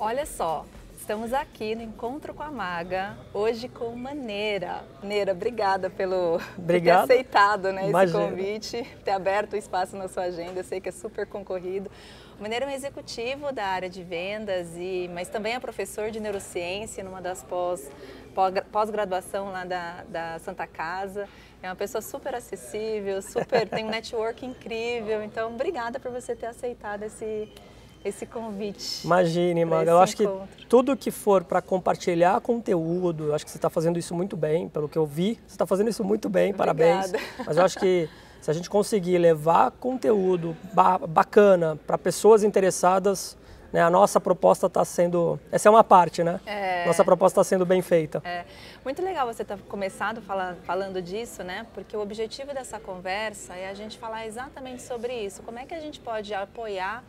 Olha só, estamos aqui no Encontro com a Maga, hoje com Maneira. Maneira, obrigada por ter aceitado, né, esse convite, ter aberto o espaço na sua agenda. Eu sei que é super concorrido. O Maneira é um executivo da área de vendas, mas também é professor de neurociência numa das pós-graduação lá da Santa Casa. É uma pessoa super acessível, tem um network incrível. Então, obrigada por você ter aceitado esse convite. Imagine, Maga, eu acho que tudo que for para compartilhar conteúdo, eu acho que você está fazendo isso muito bem, pelo que eu vi, você está fazendo isso muito bem, parabéns. Mas eu acho que se a gente conseguir levar conteúdo bacana para pessoas interessadas, né, a nossa proposta está sendo, essa é uma parte, né? Nossa proposta está sendo bem feita. Muito legal você ter começado falando disso, né? Porque o objetivo dessa conversa é a gente falar exatamente sobre isso. Como é que a gente pode apoiar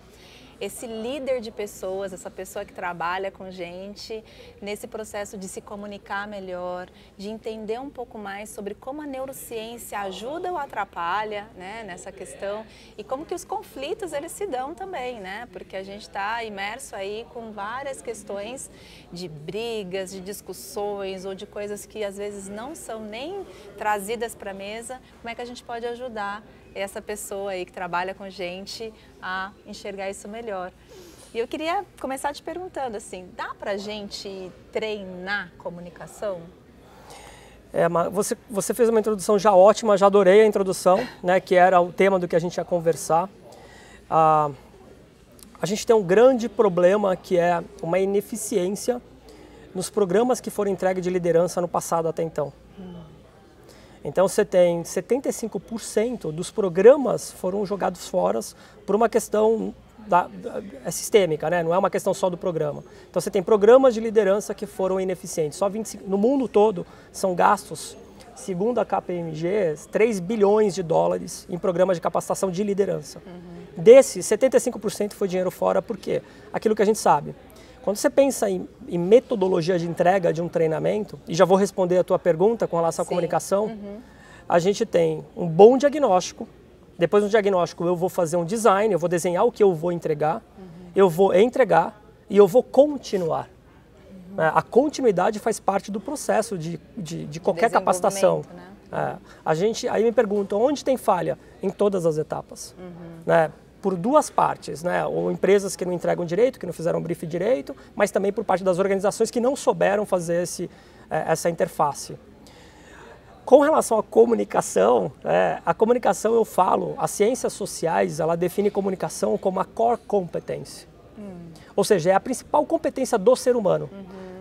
esse líder de pessoas, essa pessoa que trabalha com gente, nesse processo de se comunicar melhor, de entender um pouco mais sobre como a neurociência ajuda ou atrapalha, né, nessa questão, e como que os conflitos eles se dão também, né? Porque a gente está imerso aí com várias questões de brigas, de discussões ou de coisas que às vezes não são nem trazidas para a mesa. Como é que a gente pode ajudar essa pessoa aí que trabalha com gente a enxergar isso melhor? E eu queria começar te perguntando assim, dá pra gente treinar comunicação? Você fez uma introdução já ótima, já adorei a introdução, né, que era o tema do que a gente ia conversar. A gente tem um grande problema que é uma ineficiência nos programas que foram entregues de liderança no passado até então. Então você tem 75% dos programas foram jogados fora por uma questão sistêmica, né? Não é uma questão só do programa. Então você tem programas de liderança que foram ineficientes. Só 25, no mundo todo são gastos, segundo a KPMG, 3 bilhões de dólares em programas de capacitação de liderança. Desses, 75% foi dinheiro fora, por quê? Aquilo que a gente sabe. Quando você pensa em metodologia de entrega de um treinamento, e já vou responder a tua pergunta com relação à comunicação, a gente tem um bom diagnóstico, depois do diagnóstico eu vou fazer um design, eu vou desenhar o que eu vou entregar, eu vou entregar e eu vou continuar. A continuidade faz parte do processo de qualquer capacitação. Né? Aí me perguntam, onde tem falha? Em todas as etapas. Né? Por duas partes, né? Ou empresas que não entregam direito, que não fizeram o briefing direito, mas também por parte das organizações que não souberam fazer essa interface. Com relação à comunicação, a comunicação eu falo, as ciências sociais, ela define comunicação como a core competence. Ou seja, é a principal competência do ser humano.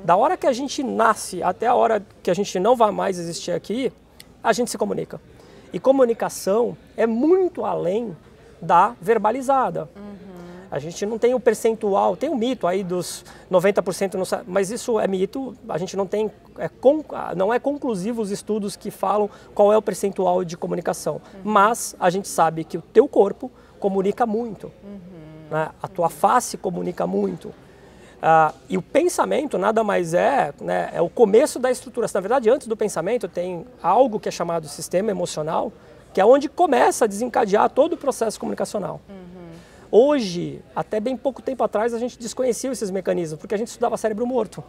Da hora que a gente nasce até a hora que a gente não vai mais existir aqui, a gente se comunica. E comunicação é muito além da verbalizada. A gente não tem o percentual, tem um mito aí dos 90%, mas isso é mito, a gente não tem, não é conclusivo os estudos que falam qual é o percentual de comunicação. Mas a gente sabe que o teu corpo comunica muito, né? A tua face comunica muito. E o pensamento nada mais né, é o começo da estrutura. Na verdade, antes do pensamento tem algo que é chamado sistema emocional, que é onde começa a desencadear todo o processo comunicacional. Hoje, até bem pouco tempo atrás, a gente desconhecia esses mecanismos, porque a gente estudava cérebro morto.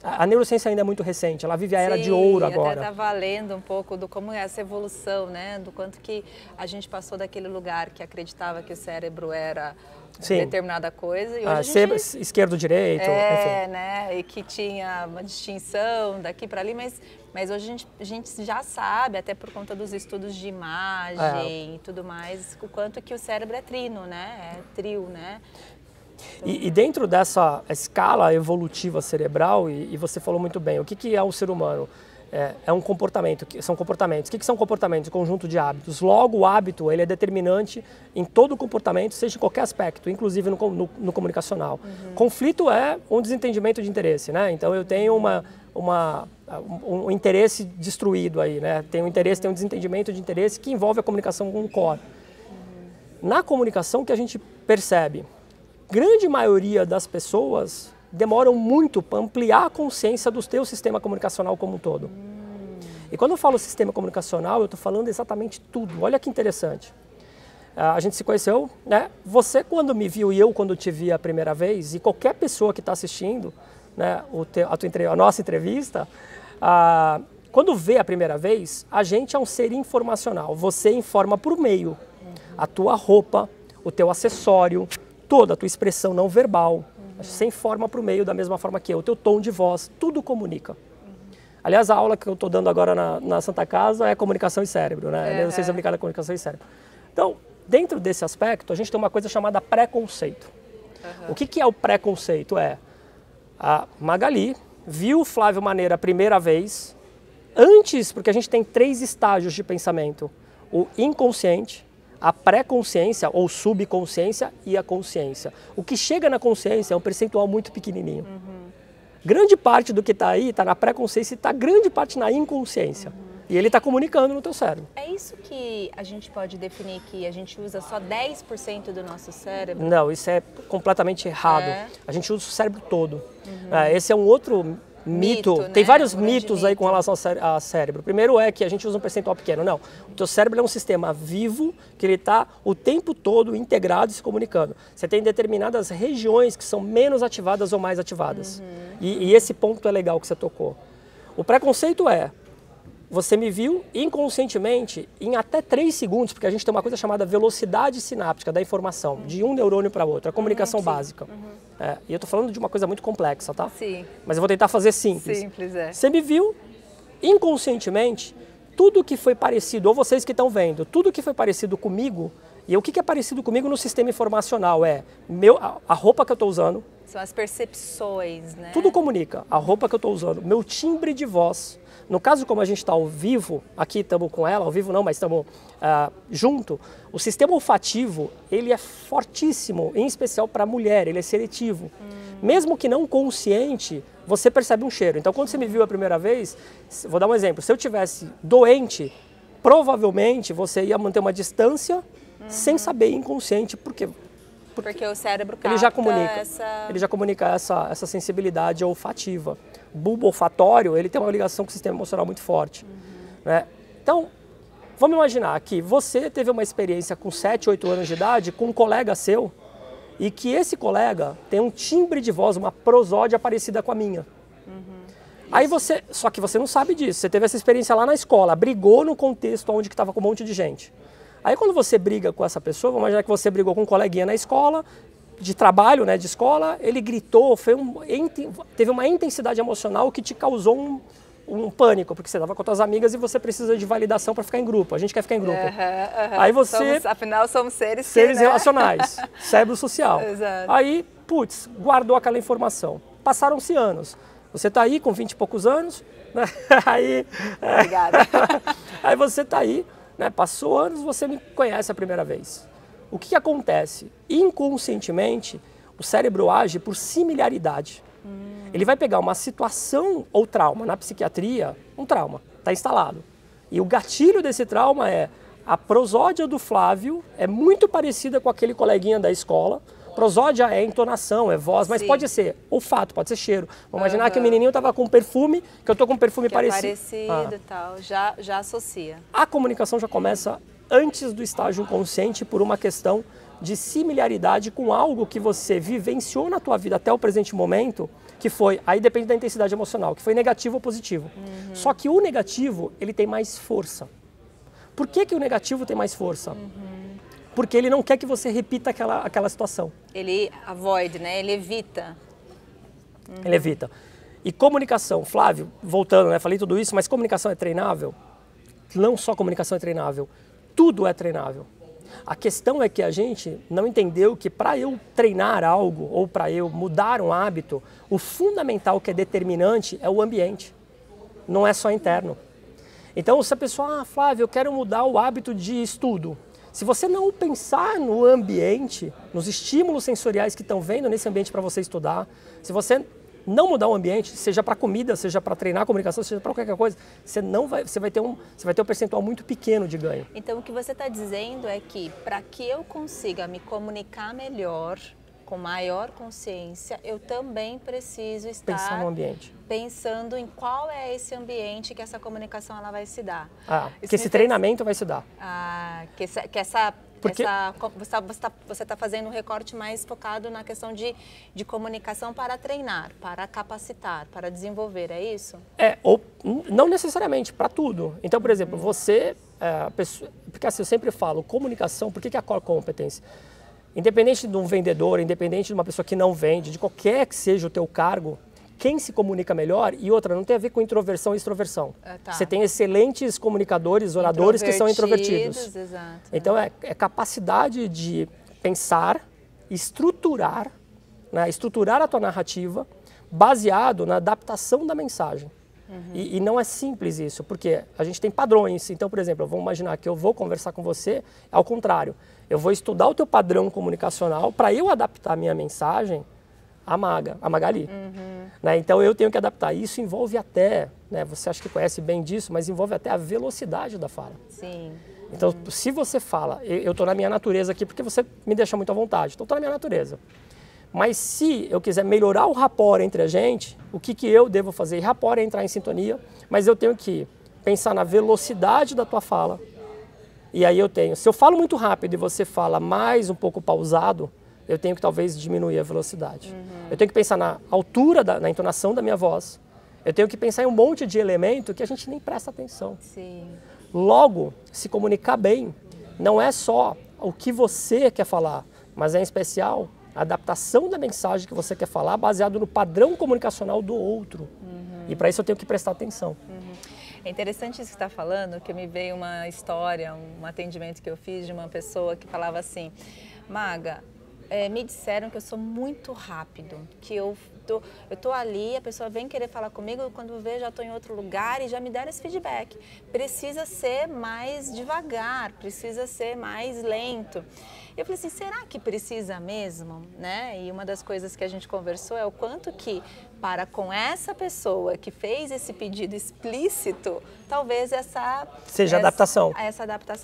A neurociência ainda é muito recente, ela vive a era de ouro agora. Até estava lendo um pouco do como é essa evolução, né? Do quanto que a gente passou daquele lugar que acreditava que o cérebro era determinada coisa. E hoje esquerdo, direito, enfim. Né? E que tinha uma distinção daqui para ali, mas hoje a gente já sabe, até por conta dos estudos de imagem e tudo mais, o quanto que o cérebro é trino, né? É trio, né? E dentro dessa escala evolutiva cerebral, e você falou muito bem, o que é o ser humano? É um comportamento, são comportamentos. O que são comportamentos? Um conjunto de hábitos. Logo, o hábito ele é determinante em todo o comportamento, seja em qualquer aspecto, inclusive no comunicacional. Conflito é um desentendimento de interesse, né? Então eu tenho um interesse destruído aí, né? Tem um desentendimento de interesse que envolve a comunicação com o core. Na comunicação que a gente percebe, grande maioria das pessoas demoram muito para ampliar a consciência do teu sistema comunicacional como um todo. E quando eu falo sistema comunicacional, eu estou falando exatamente tudo. Olha que interessante. A gente se conheceu, né? Você quando me viu e eu quando te vi a primeira vez, e qualquer pessoa que está assistindo, né, a nossa entrevista, quando vê a primeira vez, a gente é um ser informacional. Você informa por meio. A tua roupa, o teu acessório, toda a tua expressão não verbal. Você informa por meio da mesma forma que eu. O teu tom de voz, tudo comunica. Aliás, a aula que eu estou dando agora na Santa Casa é comunicação e cérebro, né? Não sei se é aplicada a comunicação e cérebro. Então, dentro desse aspecto, a gente tem uma coisa chamada preconceito. O que é o preconceito? A Magali viu o Flávio Maneira a primeira vez, antes, porque a gente tem 3 estágios de pensamento. O inconsciente, a pré-consciência ou subconsciência e a consciência. O que chega na consciência é um percentual muito pequenininho. Grande parte do que está aí está na pré-consciência e está grande parte na inconsciência. E ele está comunicando no teu cérebro. É isso que a gente pode definir que a gente usa só 10% do nosso cérebro? Não, isso é completamente errado. A gente usa o cérebro todo. Esse é um outro mito. Tem vários mitos aí com relação ao cérebro. Primeiro é que a gente usa um percentual pequeno. Não, o teu cérebro é um sistema vivo que ele está o tempo todo integrado e se comunicando. Você tem determinadas regiões que são menos ativadas ou mais ativadas. E esse ponto é legal que você tocou. O preconceito você me viu inconscientemente em até 3 segundos, porque a gente tem uma coisa chamada velocidade sináptica da informação, de um neurônio para outro, a comunicação básica. E eu estou falando de uma coisa muito complexa, tá? Sim. Mas eu vou tentar fazer simples. Simples, Você me viu inconscientemente, tudo que foi parecido, ou vocês que estão vendo, tudo que foi parecido comigo, e o que é parecido comigo no sistema informacional a roupa que eu estou usando. São as percepções, né? Tudo comunica, a roupa que eu estou usando, meu timbre de voz. No caso, como a gente está ao vivo, aqui estamos com ela, ao vivo não, mas estamos junto, o sistema olfativo, ele é fortíssimo, em especial para a mulher, ele é seletivo. Mesmo que não consciente, você percebe um cheiro. Então, quando você me viu a primeira vez, vou dar um exemplo, se eu tivesse doente, provavelmente você ia manter uma distância sem saber, inconsciente, porque o cérebro capta ele já comunica essa sensibilidade olfativa. O bulbo olfatório, ele tem uma ligação com o sistema emocional muito forte. Né? Então, vamos imaginar que você teve uma experiência com 7, 8 anos de idade com um colega seu e que esse colega tem um timbre de voz, uma prosódia parecida com a minha. Aí só que você não sabe disso, você teve essa experiência lá na escola, brigou no contexto onde estava com um monte de gente. Aí quando você briga com essa pessoa, vamos imaginar que você brigou com um coleguinha na escola, de trabalho, né, de escola, ele gritou, teve uma intensidade emocional que te causou um pânico, porque você estava com as tuas amigas e você precisa de validação para ficar em grupo. A gente quer ficar em grupo. Aí afinal, somos seres relacionais, cérebro social. Exato. Aí, guardou aquela informação. Passaram-se anos. Você está aí com 20 e poucos anos, né? Obrigada. Aí você está aí, né? Passou anos, você me conhece a primeira vez. O que acontece? Inconscientemente, o cérebro age por similaridade. Ele vai pegar uma situação ou trauma. Na psiquiatria, um trauma, está instalado. E o gatilho desse trauma a prosódia do Flávio é muito parecida com aquele coleguinha da escola. Prosódia é entonação, é voz, mas pode ser olfato, pode ser cheiro. Vamos imaginar que o menininho estava com perfume, que eu estou com perfume parecido. Parecido e tal, já associa. A comunicação já começa antes do estágio inconsciente por uma questão de similaridade com algo que você vivenciou na tua vida até o presente momento, que foi, aí depende da intensidade emocional, que foi negativo ou positivo. Só que o negativo, ele tem mais força. Por que o negativo tem mais força? Porque ele não quer que você repita aquela situação. Ele avoid, né? Ele evita. Ele evita. E comunicação, Flávio, voltando, né? Falei tudo isso, mas comunicação é treinável? Não só comunicação é treinável, tudo é treinável. A questão é que a gente não entendeu que para eu treinar algo ou para eu mudar um hábito, o fundamental que é determinante é o ambiente, não é só interno. Então, se a pessoa, Flávio, eu quero mudar o hábito de estudo. Se você não pensar no ambiente, nos estímulos sensoriais que estão vendo nesse ambiente para você estudar, se você não mudar o ambiente, seja para comida, seja para treinar a comunicação, seja para qualquer coisa, você vai ter um percentual muito pequeno de ganho. Então, o que você está dizendo é que para que eu consiga me comunicar melhor, com maior consciência, eu também preciso estar pensar no ambiente, pensando em qual é esse ambiente que essa comunicação ela vai se dar. Que esse treinamento vai se dar. Que essa Porque você tá fazendo um recorte mais focado na questão de comunicação para treinar, para capacitar, para desenvolver, é isso? Ou não necessariamente, para tudo. Então, por exemplo, você, porque assim, eu sempre falo, comunicação, por que é a core competence? Independente de um vendedor, independente de uma pessoa que não vende, de qualquer que seja o teu cargo, quem se comunica melhor, e outra, não tem a ver com introversão e extroversão. Tá. Você tem excelentes comunicadores, oradores que são introvertidos. Exato. Então, é capacidade de pensar, estruturar, né, estruturar a tua narrativa baseado na adaptação da mensagem. E não é simples isso, porque a gente tem padrões. Então, por exemplo, vamos imaginar que eu vou conversar com você, ao contrário. Eu vou estudar o teu padrão comunicacional para eu adaptar a minha mensagem à Magali. Né? Então, eu tenho que adaptar. Isso envolve até, né, você acha que conhece bem disso, mas envolve até a velocidade da fala. Sim. Então, se você fala, eu estou na minha natureza aqui porque você me deixa muito à vontade, então estou na minha natureza. Mas se eu quiser melhorar o rapport entre a gente, o que eu devo fazer? E rapport é entrar em sintonia, mas eu tenho que pensar na velocidade da tua fala. E aí se eu falo muito rápido e você fala mais um pouco pausado, eu tenho que talvez diminuir a velocidade. Eu tenho que pensar na altura, na entonação da minha voz. Eu tenho que pensar em um monte de elemento que a gente nem presta atenção. Sim. Logo, se comunicar bem não é só o que você quer falar, mas é em especial a adaptação da mensagem que você quer falar baseado no padrão comunicacional do outro. E para isso eu tenho que prestar atenção. É interessante isso que você está falando, que me veio uma história, um atendimento que eu fiz de uma pessoa que falava assim: Maga, me disseram que eu sou muito rápido, que eu tô ali, a pessoa vem querer falar comigo, quando vê já estou em outro lugar e já me deram esse feedback. Precisa ser mais devagar, precisa ser mais lento. Eu falei assim, será que precisa mesmo? Né? E uma das coisas que a gente conversou é o quanto que, para com essa pessoa que fez esse pedido explícito, talvez essa adaptação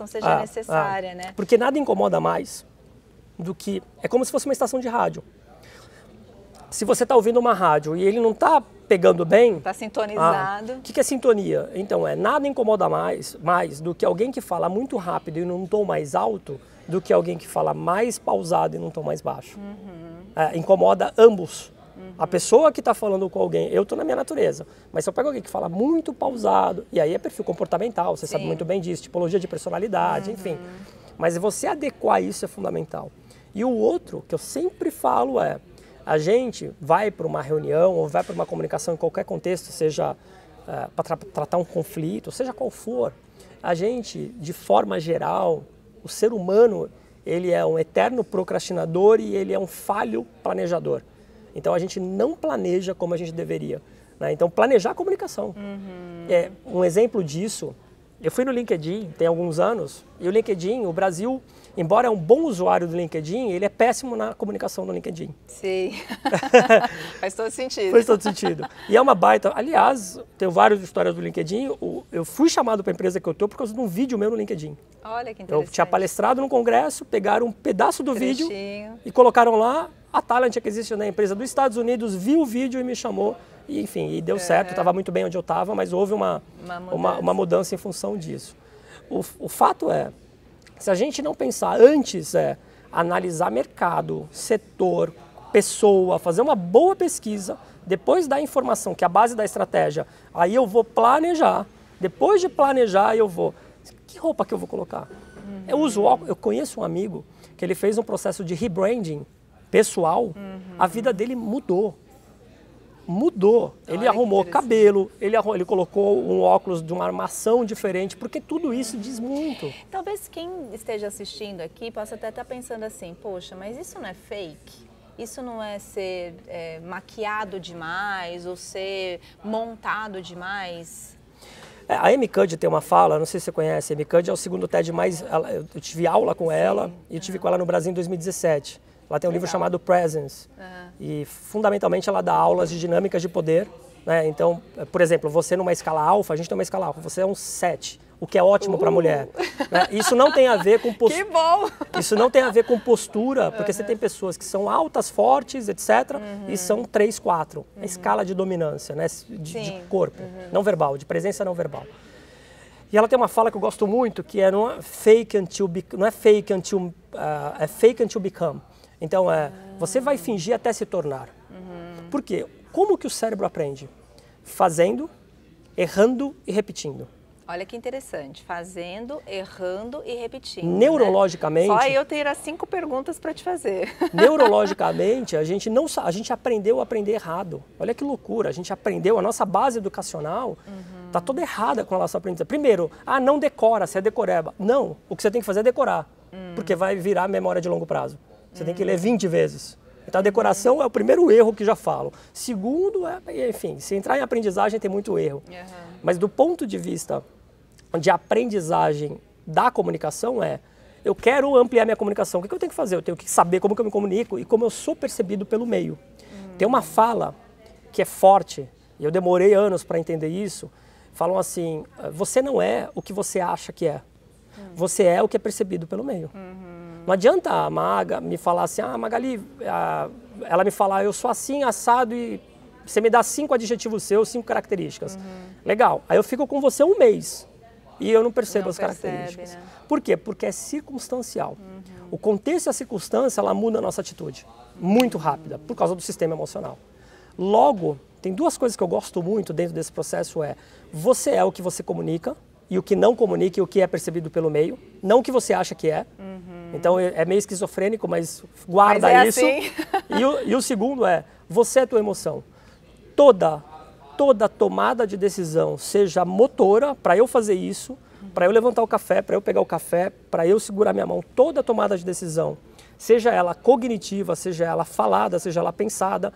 seja necessária. Né? Porque nada incomoda mais do que... É como se fosse uma estação de rádio. Se você está ouvindo uma rádio e ele não está pegando bem... Está sintonizado. O que é sintonia? Então, nada incomoda mais do que alguém que fala muito rápido e num tom mais alto do que alguém que fala mais pausado e num tom mais baixo. Incomoda ambos. A pessoa que está falando com alguém, eu estou na minha natureza, mas se eu pego alguém que fala muito pausado, e aí é perfil comportamental, você sabe muito bem disso, tipologia de personalidade, enfim. Mas você adequar isso é fundamental. E o outro, que eu sempre falo a gente vai para uma reunião ou vai para uma comunicação em qualquer contexto, seja para tratar um conflito, seja qual for, a gente, de forma geral, o ser humano, ele é um eterno procrastinador e ele é um falho planejador. Então, a gente não planeja como a gente deveria. Né? Então, planejar a comunicação. Um exemplo disso, eu fui no LinkedIn, tem alguns anos, e o LinkedIn, o Brasil, embora é um bom usuário do LinkedIn, ele é péssimo na comunicação no LinkedIn. Sim, faz todo sentido. Faz todo sentido. E é uma baita... Aliás, tenho várias histórias do LinkedIn, eu fui chamado para a empresa que eu estou por causa de um vídeo meu no LinkedIn. Olha que interessante. Eu tinha palestrado num congresso, pegaram um pedaço do vídeo e colocaram lá. A Talent Acquisition, né, empresa dos Estados Unidos, viu o vídeo e me chamou. E, enfim, e deu certo, estava muito bem onde eu estava, mas houve uma mudança em função disso. O fato é, se a gente não pensar antes, analisar mercado, setor, pessoa, fazer uma boa pesquisa, depois da informação, que é a base da estratégia, aí eu vou planejar. Depois de planejar, eu vou... Que roupa que eu vou colocar? Eu conheço um amigo que ele fez um processo de rebranding pessoal, a vida dele mudou. Ele arrumou cabelo, ele colocou um óculos de uma armação diferente, porque tudo isso diz muito. Talvez quem esteja assistindo aqui possa até estar pensando assim, poxa, mas isso não é fake? Isso não é ser maquiado demais ou ser montado demais? A Amy Cuddy tem uma fala, não sei se você conhece, a Amy Cuddy é o segundo TED mais... Eu tive aula com ela e tive com ela no Brasil em 2017. Ela tem um livro chamado Presence e fundamentalmente ela dá aulas de dinâmicas de poder. Né? Então, por exemplo, você numa escala alfa, a gente tem uma escala alfa, você é um 7, o que é ótimo para a mulher. Né? Isso não tem a ver com postura. Que bom! Isso não tem a ver com postura, porque você tem pessoas que são altas, fortes, etc. E são 3, 4. A escala de dominância, né? de corpo, não verbal, de presença não verbal. E ela tem uma fala que eu gosto muito, que é não é fake until é fake until become. Então você vai fingir até se tornar. Por quê? Como que o cérebro aprende? Fazendo, errando e repetindo. Olha que interessante, fazendo, errando e repetindo. Neurologicamente... Né? Só eu teria 5 perguntas para te fazer. Neurologicamente, a gente aprendeu a aprender errado. Olha que loucura, a gente aprendeu, a nossa base educacional está toda errada com relação à aprendizagem. Primeiro, não decora, você é decoreba. Não, o que você tem que fazer é decorar, porque vai virar memória de longo prazo. Você tem que ler 20 vezes. Então a decoração é o primeiro erro que já falo. Segundo, enfim, se entrar em aprendizagem tem muito erro. Mas do ponto de vista de aprendizagem da comunicação eu quero ampliar minha comunicação. O que eu tenho que fazer? Eu tenho que saber como que eu me comunico e como eu sou percebido pelo meio. Tem uma fala que é forte, e eu demorei anos para entender isso, falam assim, você não é o que você acha que é, você é o que é percebido pelo meio. Não adianta a Maga me falar assim, Magali, ela me falar, eu sou assim, assado, e você me dá 5 adjetivos seus, 5 características. Legal, aí eu fico com você um mês. E eu não percebo as características. Né? Por quê? Porque é circunstancial. O contexto e a circunstância, ela muda a nossa atitude. Muito rápida, por causa do sistema emocional. Logo, tem 2 coisas que eu gosto muito dentro desse processo você é o que você comunica, e o que não comunica e o que é percebido pelo meio, não o que você acha que é. Então é meio esquizofrênico, mas guarda isso. Assim. E o segundo você é tua emoção. Toda tomada de decisão, seja motora, para eu fazer isso, para eu levantar o café, para eu pegar o café, para eu segurar minha mão, toda tomada de decisão, seja ela cognitiva, seja ela falada, seja ela pensada,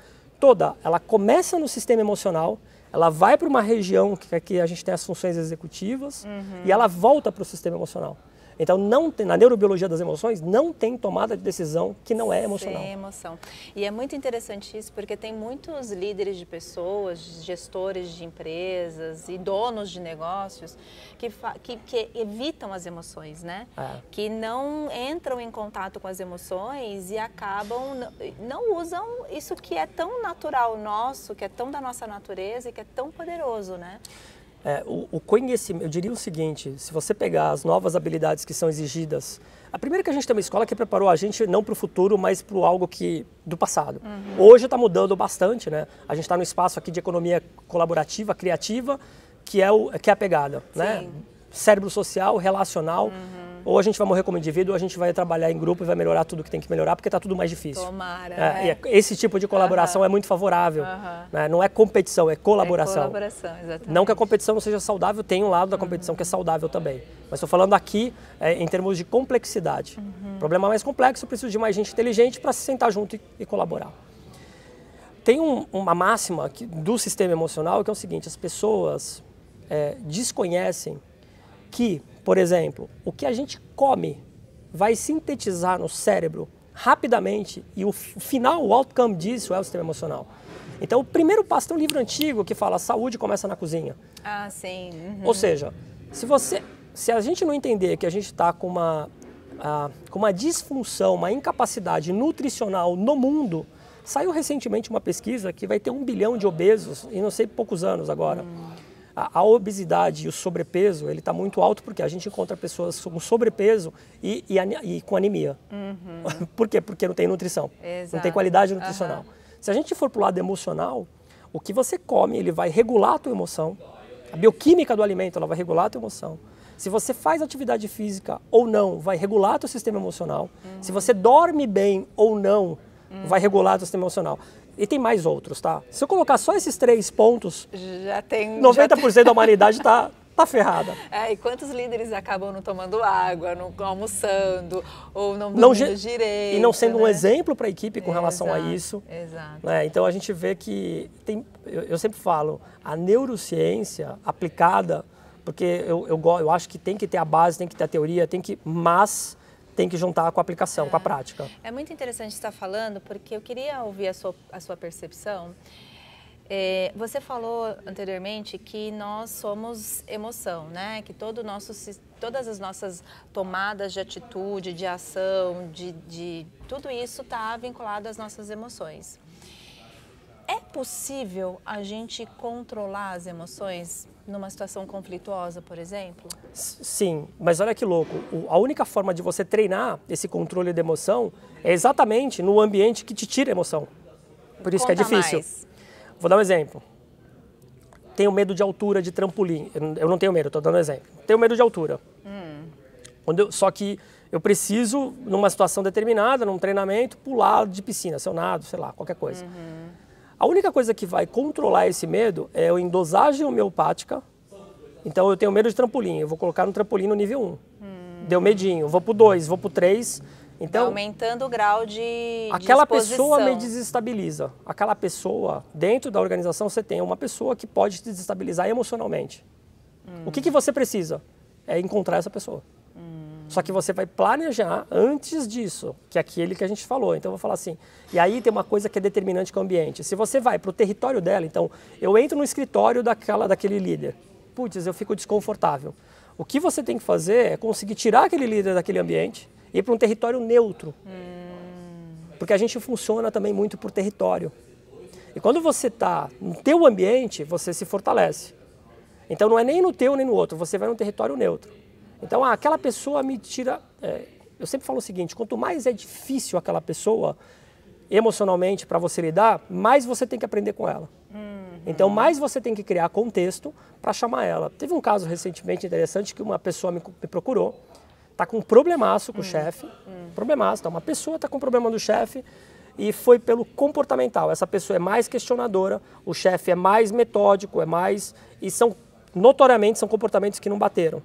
ela começa no sistema emocional, ela vai para uma região que a gente tem as funções executivas e ela volta para o sistema emocional. Então, na neurobiologia das emoções, não tem tomada de decisão que não é emocional. Sem emoção. E é muito interessante isso, porque tem muitos líderes de pessoas, gestores de empresas e donos de negócios que evitam as emoções, né? Que não entram em contato com as emoções e acabam, não usam isso que é tão natural nosso, que é tão da nossa natureza e que é tão poderoso, né? O conhecimento, eu diria o seguinte, se você pegar as novas habilidades que são exigidas, a primeira que a gente tem uma escola que preparou a gente não para o futuro, mas para algo do passado. Hoje está mudando bastante, né? A gente está no espaço aqui de economia colaborativa, criativa, que é a pegada, né? Cérebro social, relacional. Ou a gente vai morrer como indivíduo, ou a gente vai trabalhar em grupo e vai melhorar tudo que tem que melhorar, porque está tudo mais difícil. Tomara, Esse tipo de colaboração é muito favorável. Né? Não é competição, é colaboração. É colaboração, exatamente. Não que a competição não seja saudável, tem um lado da competição que é saudável também. Mas estou falando aqui em termos de complexidade. O problema mais complexo, eu preciso de mais gente inteligente para se sentar junto e colaborar. Tem uma máxima do sistema emocional que é o seguinte, as pessoas desconhecem que, por exemplo, o que a gente come vai sintetizar no cérebro rapidamente e o final, o outcome disso é o sistema emocional. Então, o primeiro passo, tem um livro antigo que fala saúde começa na cozinha. Sim. Ou seja, se a gente não entender que a gente está com uma disfunção, uma incapacidade nutricional no mundo, saiu recentemente uma pesquisa que vai ter 1 bilhão de obesos em não sei poucos anos agora. A obesidade e o sobrepeso, ele está muito alto porque a gente encontra pessoas com sobrepeso e com anemia. Por quê? Porque não tem nutrição, não tem qualidade nutricional. Se a gente for para o lado emocional, o que você come, ele vai regular a tua emoção. A bioquímica do alimento, ela vai regular a tua emoção. Se você faz atividade física ou não, vai regular o teu sistema emocional. Se você dorme bem ou não, vai regular o teu sistema emocional. E tem mais outros, tá? Se eu colocar só esses 3 pontos, 90% da humanidade tá ferrada. E quantos líderes acabam não tomando água, não almoçando, ou não dormindo direito? E não sendo um exemplo para a equipe com relação a isso. Exato. Né? Então a gente vê que eu sempre falo, a neurociência aplicada, porque eu acho que tem que ter a base, tem que ter a teoria, mas tem que juntar com a aplicação, com a prática. É muito interessante estar falando, porque eu queria ouvir a sua percepção. Você falou anteriormente que nós somos emoção, né? Que todas as nossas tomadas de atitude, de ação, tudo isso está vinculado às nossas emoções. É possível a gente controlar as emoções numa situação conflituosa, por exemplo? Sim, mas olha que louco. A única forma de você treinar esse controle da emoção é exatamente no ambiente que te tira a emoção. Por isso que é difícil. Mais. Vou dar um exemplo. Tenho medo de altura, de trampolim. Eu não tenho medo, estou dando um exemplo. Tenho medo de altura. Só que eu preciso, numa situação determinada, num treinamento, pular de piscina, se eu nado, sei lá, qualquer coisa. A única coisa que vai controlar esse medo é em dosagem homeopática. Então eu tenho medo de trampolim, eu vou colocar no trampolim no nível 1. Deu medinho, vou pro 2, vou pro 3. Então, aumentando o grau de aquela exposição. pessoa me desestabiliza. Aquela pessoa, dentro da organização, você tem uma pessoa que pode te desestabilizar emocionalmente. O que você precisa? É encontrar essa pessoa. Só que você vai planejar antes disso, que é aquele que a gente falou. Então eu vou falar assim, e aí tem uma coisa que é determinante com o ambiente. Se você vai para o território dela, então eu entro no escritório daquele líder. Putz, eu fico desconfortável. O que você tem que fazer é conseguir tirar aquele líder daquele ambiente e ir para um território neutro. Porque a gente funciona também muito por território. E quando você está no teu ambiente, você se fortalece. Então não é nem no teu nem no outro, você vai num território neutro. Então aquela pessoa me tira... eu sempre falo o seguinte, quanto mais é difícil aquela pessoa emocionalmente para você lidar, mais você tem que aprender com ela. Então mais você tem que criar contexto para chamar ela. Teve um caso recentemente interessante que uma pessoa me procurou, está com um problemaço com o chefe, problemaço, então uma pessoa está com um problema do chefe e foi pelo comportamental. Essa pessoa é mais questionadora, o chefe é mais metódico, e notoriamente são comportamentos que não bateram.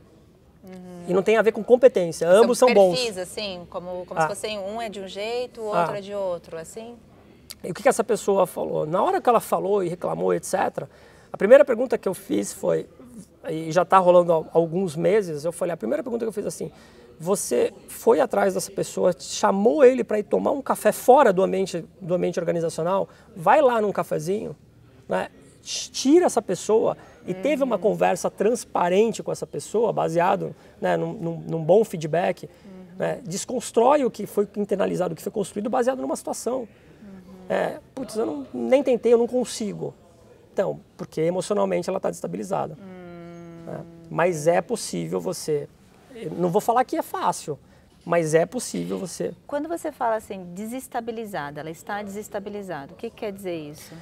E não tem a ver com competência, ambos são bons. Perfis, assim, como se fosse um é de um jeito, o outro é de outro, assim? E o que essa pessoa falou? Na hora que ela falou e reclamou, etc., a primeira pergunta que eu fiz foi, e já está rolando há alguns meses, a primeira pergunta que eu fiz assim, você foi atrás dessa pessoa, chamou ele para ir tomar um café fora do ambiente organizacional, vai lá num cafezinho, né? Tira essa pessoa e teve uma conversa transparente com essa pessoa, baseado, né, num bom feedback, né, desconstrói o que foi internalizado, o que foi construído baseado numa situação. Putz, eu nem tentei, eu não consigo. Então, porque emocionalmente ela está desestabilizada. Né? Mas é possível você... Não vou falar que é fácil, mas é possível você... Quando você fala assim, desestabilizada, ela está desestabilizada, o que quer dizer isso?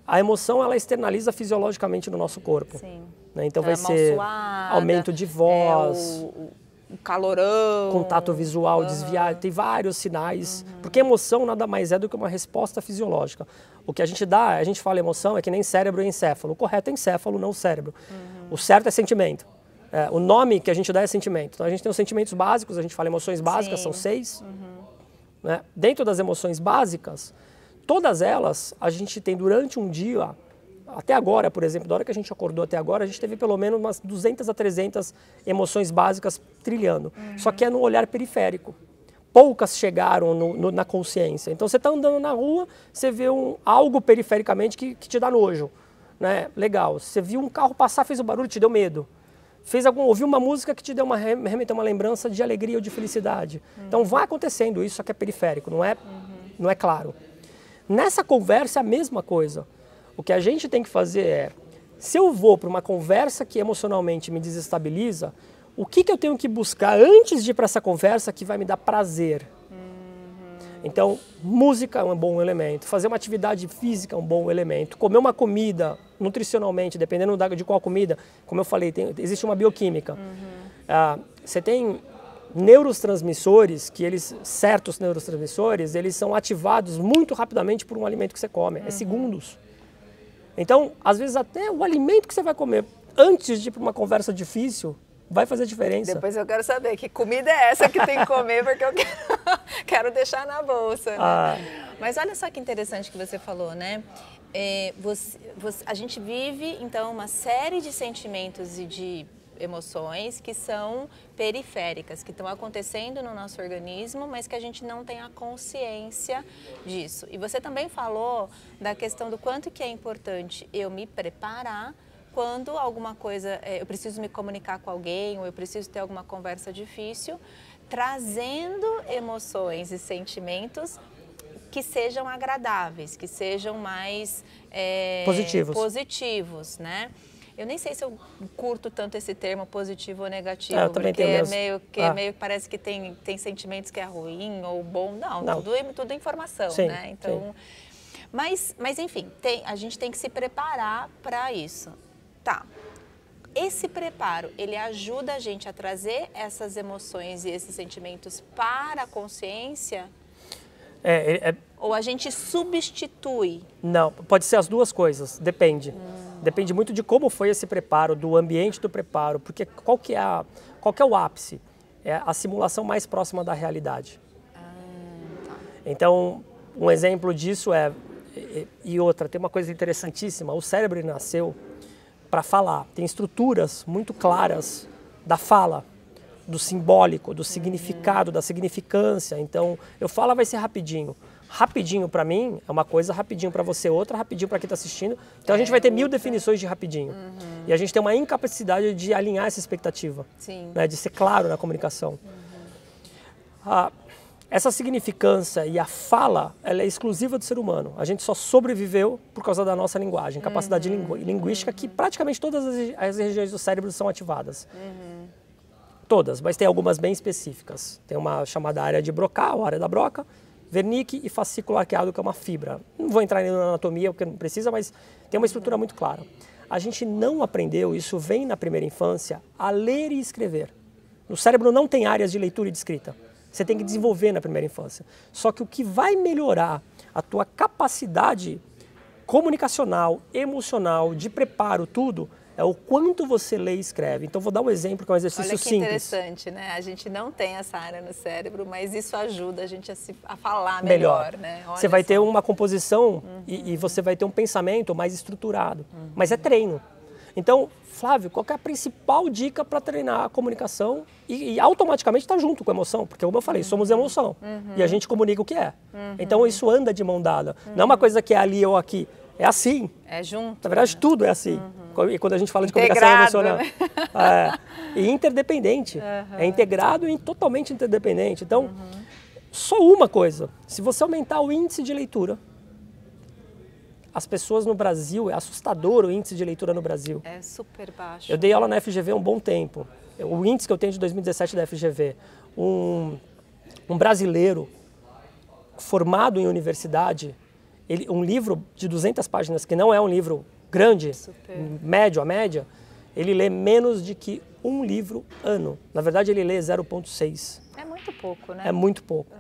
A emoção, ela externaliza fisiologicamente no nosso corpo. Sim. Né? Então vai ser suada, aumento de voz, o calorão, contato visual desviado, tem vários sinais. Porque emoção nada mais é do que uma resposta fisiológica. O que a gente fala emoção é que nem cérebro e encéfalo. O correto é encéfalo, não cérebro. O certo é sentimento. O nome que a gente dá é sentimento. Então a gente tem os sentimentos básicos, a gente fala emoções básicas, são 6. Né? Dentro das emoções básicas, todas elas, a gente tem durante um dia, até agora, por exemplo, da hora que a gente acordou até agora, a gente teve pelo menos umas 200 a 300 emoções básicas trilhando. Só que é no olhar periférico. Poucas chegaram na consciência. Então você está andando na rua, você vê algo perifericamente que te dá nojo. Né? Legal. Você viu um carro passar, fez um barulho, te deu medo. Ouviu uma música que te deu remeteu uma lembrança de alegria ou de felicidade. Então vai acontecendo isso, só que é periférico, não é claro. Nessa conversa é a mesma coisa. O que a gente tem que fazer é, se eu vou para uma conversa que emocionalmente me desestabiliza, o que eu tenho que buscar antes de ir para essa conversa que vai me dar prazer? Então, música é um bom elemento, fazer uma atividade física é um bom elemento, comer uma comida nutricionalmente, dependendo de qual comida, como eu falei, existe uma bioquímica. Você tem neurotransmissores, certos neurotransmissores, eles são ativados muito rapidamente por um alimento que você come, é segundos. Então, às vezes até o alimento que você vai comer antes de ir para uma conversa difícil vai fazer diferença. Depois eu quero saber que comida é essa que tem que comer, porque eu quero deixar na bolsa. Né? Mas olha só que interessante que você falou, né? A gente vive, então, uma série de sentimentos e de emoções que são periféricas, que estão acontecendo no nosso organismo, mas que a gente não tem a consciência disso. E você também falou da questão do quanto que é importante eu me preparar quando alguma coisa, eu preciso me comunicar com alguém, ou eu preciso ter alguma conversa difícil, trazendo emoções e sentimentos que sejam agradáveis, que sejam mais positivos, né? Eu nem sei se eu curto tanto esse termo positivo ou negativo, porque meio que parece que tem sentimentos que é ruim ou bom. Não. Tudo é informação, sim, né? Então, mas enfim, a gente tem que se preparar para isso. Tá. Esse preparo, ele ajuda a gente a trazer essas emoções e esses sentimentos para a consciência? Ou a gente substitui? Não, pode ser as duas coisas, depende. Depende muito de como foi esse preparo, do ambiente do preparo, porque qual que é o ápice? É a simulação mais próxima da realidade. Tá. Então, um exemplo disso e outra, tem uma coisa interessantíssima, o cérebro nasceu para falar, tem estruturas muito claras da fala, do simbólico, do significado, da significância. Então, eu falo vai ser rapidinho. Rapidinho para mim é uma coisa, rapidinho para você outra, rapidinho para quem está assistindo. Então a gente vai ter 1000 definições de rapidinho. E a gente tem uma incapacidade de alinhar essa expectativa, né, de ser claro na comunicação. Essa significância e a fala, ela é exclusiva do ser humano. A gente só sobreviveu por causa da nossa linguagem, capacidade linguística, que praticamente todas as regiões do cérebro são ativadas. Todas, mas tem algumas bem específicas. Tem uma chamada área de Broca, a área da Broca, Wernicke e fascículo arqueado, que é uma fibra. Não vou entrar na anatomia porque não precisa, mas tem uma estrutura muito clara. A gente não aprendeu, isso vem na primeira infância, a ler e escrever. No cérebro não tem áreas de leitura e de escrita. Você tem que desenvolver na primeira infância. Só que o que vai melhorar a tua capacidade comunicacional, emocional, de preparo, tudo, é o quanto você lê e escreve. Então, vou dar um exemplo que é um exercício simples. Olha que interessante, né? A gente não tem essa área no cérebro, mas isso ajuda a gente a falar melhor, né? Olha, você vai ter uma composição e você vai ter um pensamento mais estruturado. Mas é treino. Então, Flávio, qual que é a principal dica para treinar a comunicação e automaticamente está junto com a emoção? Porque, como eu falei, somos emoção. E a gente comunica o que é. Então, isso anda de mão dada. Não é uma coisa que é ali ou aqui. É assim. É junto. Na verdade, tudo é assim. E quando a gente fala de comunicação emocional. E interdependente. É integrado e totalmente interdependente. Então, só uma coisa. Se você aumentar o índice de leitura, as pessoas no Brasil, é assustador o índice de leitura no Brasil. É super baixo. Eu dei aula na FGV há um bom tempo. O índice que eu tenho de 2017 da FGV, um brasileiro formado em universidade, um livro de 200 páginas, que não é um livro grande, médio, a média, ele lê menos de que um livro ano. Na verdade, ele lê 0,6. É muito pouco, né? É muito pouco.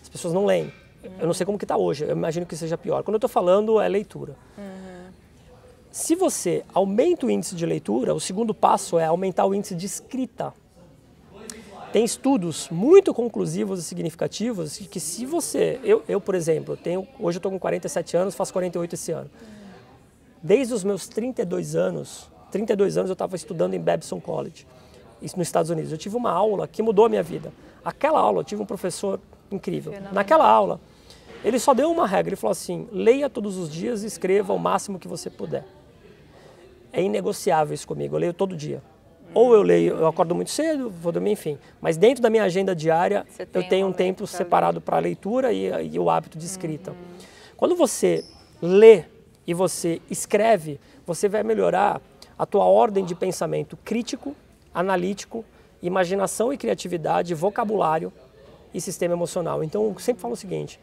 As pessoas não leem. Eu não sei como que está hoje, eu imagino que seja pior. Quando eu estou falando, é leitura. Se você aumenta o índice de leitura, o segundo passo é aumentar o índice de escrita. Tem estudos muito conclusivos e significativos que se você... Eu por exemplo, hoje eu estou com 47 anos, faço 48 esse ano. Desde os meus 32 anos eu estava estudando em Babson College, isso nos Estados Unidos. Eu tive uma aula que mudou a minha vida. Aquela aula, eu tive um professor incrível. Naquela aula, ele só deu uma regra, ele falou assim, leia todos os dias e escreva o máximo que você puder. É inegociável isso comigo, eu leio todo dia. Ou eu leio, eu acordo muito cedo, vou dormir, enfim. Mas dentro da minha agenda diária, eu tenho um tempo separado para a leitura e o hábito de escrita. Quando você lê e você escreve, você vai melhorar a tua ordem de pensamento crítico, analítico, imaginação e criatividade, vocabulário e sistema emocional. Então, eu sempre falo o seguinte,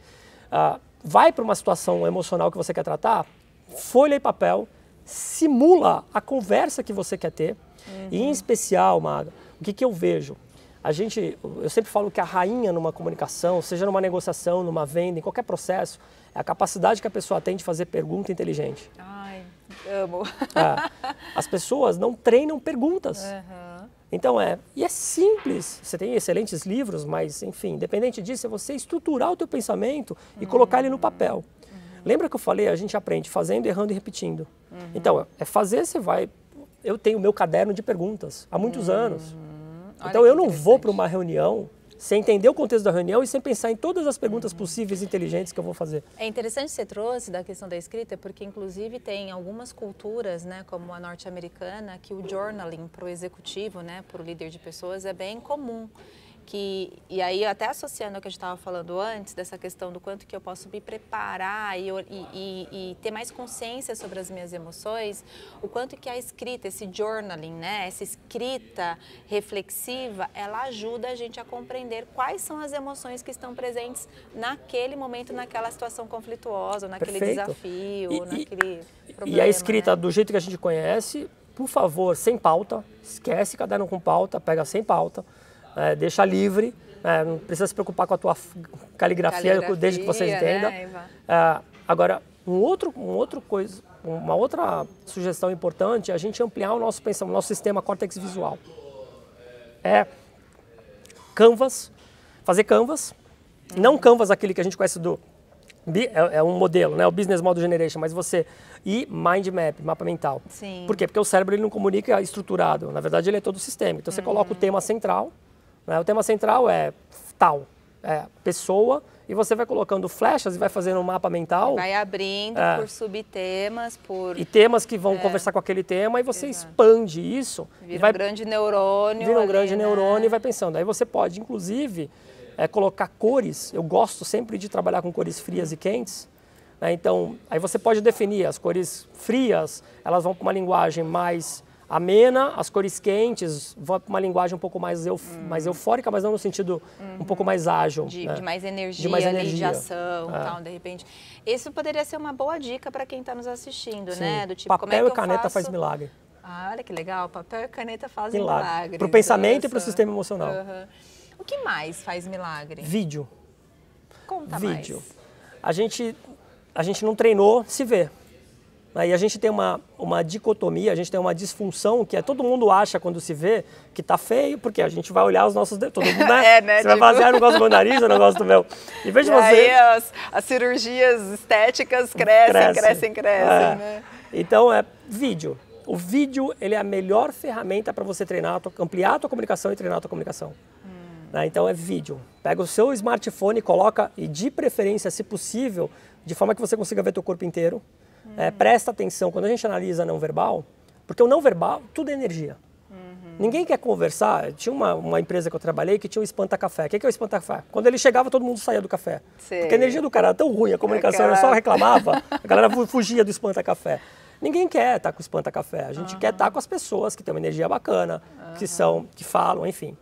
vai para uma situação emocional que você quer tratar, folha e papel, simula a conversa que você quer ter. E em especial, Maga, o que eu vejo? Eu sempre falo que a rainha numa comunicação, seja numa negociação, numa venda, em qualquer processo, é a capacidade que a pessoa tem de fazer pergunta inteligente. Ai, amo. As pessoas não treinam perguntas. Então e é simples, você tem excelentes livros, mas enfim, independente disso, é você estruturar o teu pensamento e colocar ele no papel. Lembra que eu falei, a gente aprende fazendo, errando e repetindo. Então, fazer, você vai... Eu tenho o meu caderno de perguntas há muitos anos. Então, eu não vou para uma reunião sem entender o contexto da reunião e sem pensar em todas as perguntas possíveis e inteligentes que eu vou fazer. É interessante que você trouxe da questão da escrita, porque inclusive tem algumas culturas, né, como a norte-americana, que o journaling para o executivo, né, para o líder de pessoas, é bem comum. e aí até associando ao que a gente estava falando antes, dessa questão do quanto que eu posso me preparar e ter mais consciência sobre as minhas emoções, o quanto que a escrita, esse journaling, né, essa escrita reflexiva, ela ajuda a gente a compreender quais são as emoções que estão presentes naquele momento, naquela situação conflituosa, naquele desafio, naquele problema. E a escrita, né? do jeito que a gente conhece, por favor, sem pauta, esquece caderno com pauta, pega sem pauta, deixa livre, não precisa se preocupar com a tua caligrafia desde que você entenda. Né, agora, uma outra sugestão importante é a gente ampliar o nosso pensamento, o nosso sistema córtex visual. Canvas, fazer canvas, não canvas aquele que a gente conhece é um modelo, né, o Business Model Generation, mas e Mind Map, mapa mental. Sim. Por quê? Porque o cérebro ele não comunica estruturado, na verdade ele é todo sistêmico. Então você coloca o tema central, né, o tema central é tal, pessoa, e você vai colocando flechas e vai fazendo um mapa mental. Vai abrindo por subtemas, e temas que vão conversar com aquele tema, e você expande isso. Vira um grande neurônio. Vira um grande neurônio e vai pensando. Aí você pode, inclusive, colocar cores. Eu gosto sempre de trabalhar com cores frias e quentes. Então, aí você pode definir as cores frias, elas vão para uma linguagem mais amena, as cores quentes vão para uma linguagem um pouco mais eufórica, mas não no sentido um pouco mais ágil. De mais energia, de ação, tal, de repente. Isso poderia ser uma boa dica para quem está nos assistindo, né? Do tipo, papel como é que e caneta faz milagre. Olha que legal, papel e caneta fazem milagre. Para o pensamento e para o sistema emocional. O que mais faz milagre? Vídeo. Conta Vídeo. mais. A gente não treinou se ver. E a gente tem uma dicotomia, a gente tem uma disfunção que todo mundo acha quando se vê que está feio, porque a gente vai olhar os nossos dedos. Todo mundo, né? Você vai fazer, eu não gosto do meu nariz, eu não gosto do meu. Em vez de aí as cirurgias estéticas crescem, né? Então vídeo. O vídeo ele é a melhor ferramenta para você treinar, ampliar a tua comunicação e treinar a tua comunicação. Então é vídeo. Pega o seu smartphone e coloca, e de preferência, se possível, de forma que você consiga ver teu corpo inteiro. Presta atenção, quando a gente analisa não verbal, porque o não verbal, tudo é energia. Ninguém quer conversar. Tinha uma empresa que eu trabalhei que tinha um espanta-café. O que é o espanta-café? Quando ele chegava, todo mundo saía do café. Sim. Porque a energia do cara era tão ruim, a comunicação era só reclamava, a galera fugia do espanta-café. Ninguém quer estar com o espanta-café. A gente quer estar com as pessoas que têm uma energia bacana, que falam, enfim.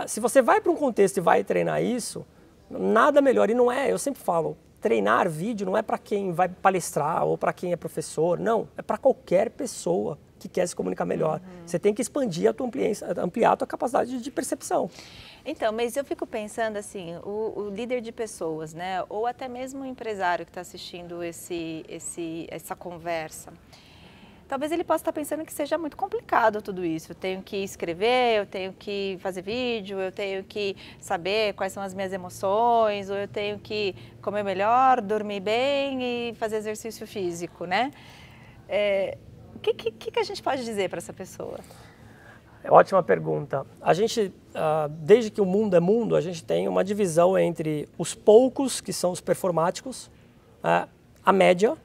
Se você vai para um contexto e vai treinar isso, nada melhor. E não eu sempre falo, treinar vídeo não é para quem vai palestrar ou para quem é professor, não. É para qualquer pessoa que quer se comunicar melhor. Você tem que expandir ampliar a tua capacidade de percepção. Então, mas eu fico pensando assim, o líder de pessoas, né, ou até mesmo o empresário que está assistindo essa conversa, talvez ele possa estar pensando que seja muito complicado tudo isso. Eu tenho que escrever, eu tenho que fazer vídeo, eu tenho que saber quais são as minhas emoções, ou eu tenho que comer melhor, dormir bem e fazer exercício físico, né? O que a gente pode dizer para essa pessoa? Ótima pergunta. A gente, desde que o mundo é mundo, a gente tem uma divisão entre os poucos, que são os performáticos, a média,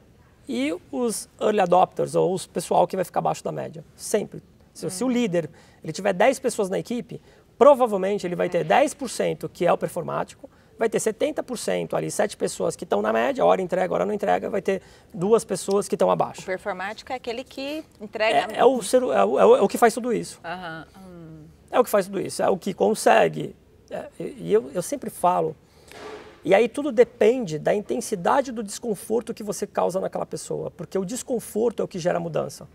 e os early adopters, ou os pessoal que vai ficar abaixo da média. Sempre. Se o líder ele tiver 10 pessoas na equipe, provavelmente ele vai ter 10% que é o performático, vai ter 70% ali, 7 pessoas que estão na média, hora entrega, hora não entrega, vai ter 2 pessoas que estão abaixo. O performático é aquele que entrega... É o que faz tudo isso. É o que faz tudo isso, é o que consegue. E eu sempre falo, e aí tudo depende da intensidade do desconforto que você causa naquela pessoa, porque o desconforto é o que gera mudança.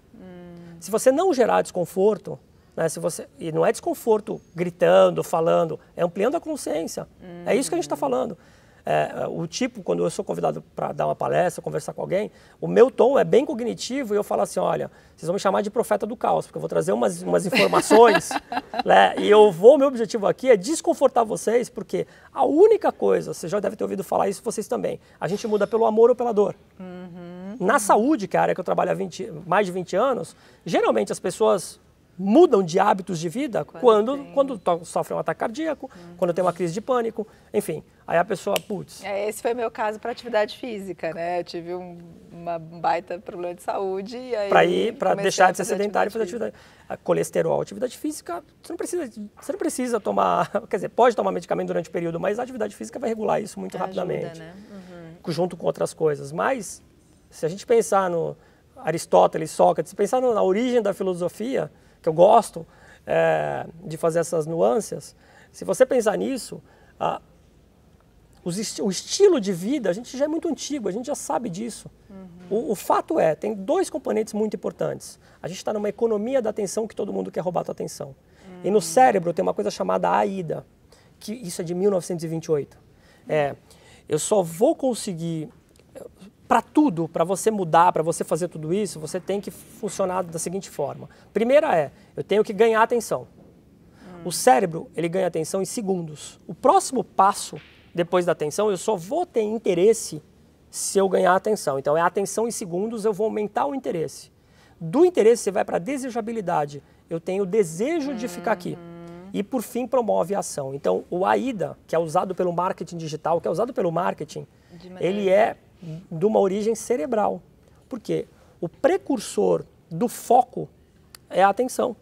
Se você não gerar desconforto, né, e não é desconforto gritando, falando, é ampliando a consciência. É isso que a gente está falando. Quando eu sou convidado para dar uma palestra, conversar com alguém, o meu tom é bem cognitivo e eu falo assim, olha, vocês vão me chamar de profeta do caos, porque eu vou trazer umas informações, né, e o meu objetivo aqui é desconfortar vocês, porque a única coisa, você já deve ter ouvido falar isso vocês também, a gente muda pelo amor ou pela dor. Na saúde, que é a área que eu trabalho há mais de 20 anos, geralmente as pessoas mudam de hábitos de vida quando sofrem um ataque cardíaco, quando tem uma crise de pânico, enfim. Aí a pessoa, putz... Esse foi meu caso para atividade física, né? Eu tive um baita problema de saúde e aí... Para deixar de ser sedentário e fazer atividade. Colesterol, atividade física, você não precisa tomar... Quer dizer, pode tomar medicamento durante o período, mas a atividade física vai regular isso muito rapidamente. Ajuda, né? Junto com outras coisas. Mas, se a gente pensar no Aristóteles, Sócrates, se pensar na origem da filosofia, que eu gosto de fazer essas nuances, se você pensar nisso, o estilo de vida, a gente já é muito antigo, a gente já sabe disso. O fato tem dois componentes muito importantes. A gente está numa economia da atenção que todo mundo quer roubar a tua atenção. E no cérebro tem uma coisa chamada AIDA, que isso é de 1928. Eu só vou conseguir... Para tudo, para você mudar, para você fazer tudo isso, você tem que funcionar da seguinte forma. Primeira eu tenho que ganhar atenção. O cérebro, ele ganha atenção em segundos. O próximo passo, depois da atenção, eu só vou ter interesse se eu ganhar atenção. Então, a atenção em segundos, eu vou aumentar o interesse. Do interesse, você vai para a desejabilidade. Eu tenho desejo de ficar aqui. E, por fim, promove a ação. Então, o AIDA, que é usado pelo marketing digital, que é usado pelo marketing, ele é de uma origem cerebral. Por quê? O precursor do foco é a atenção.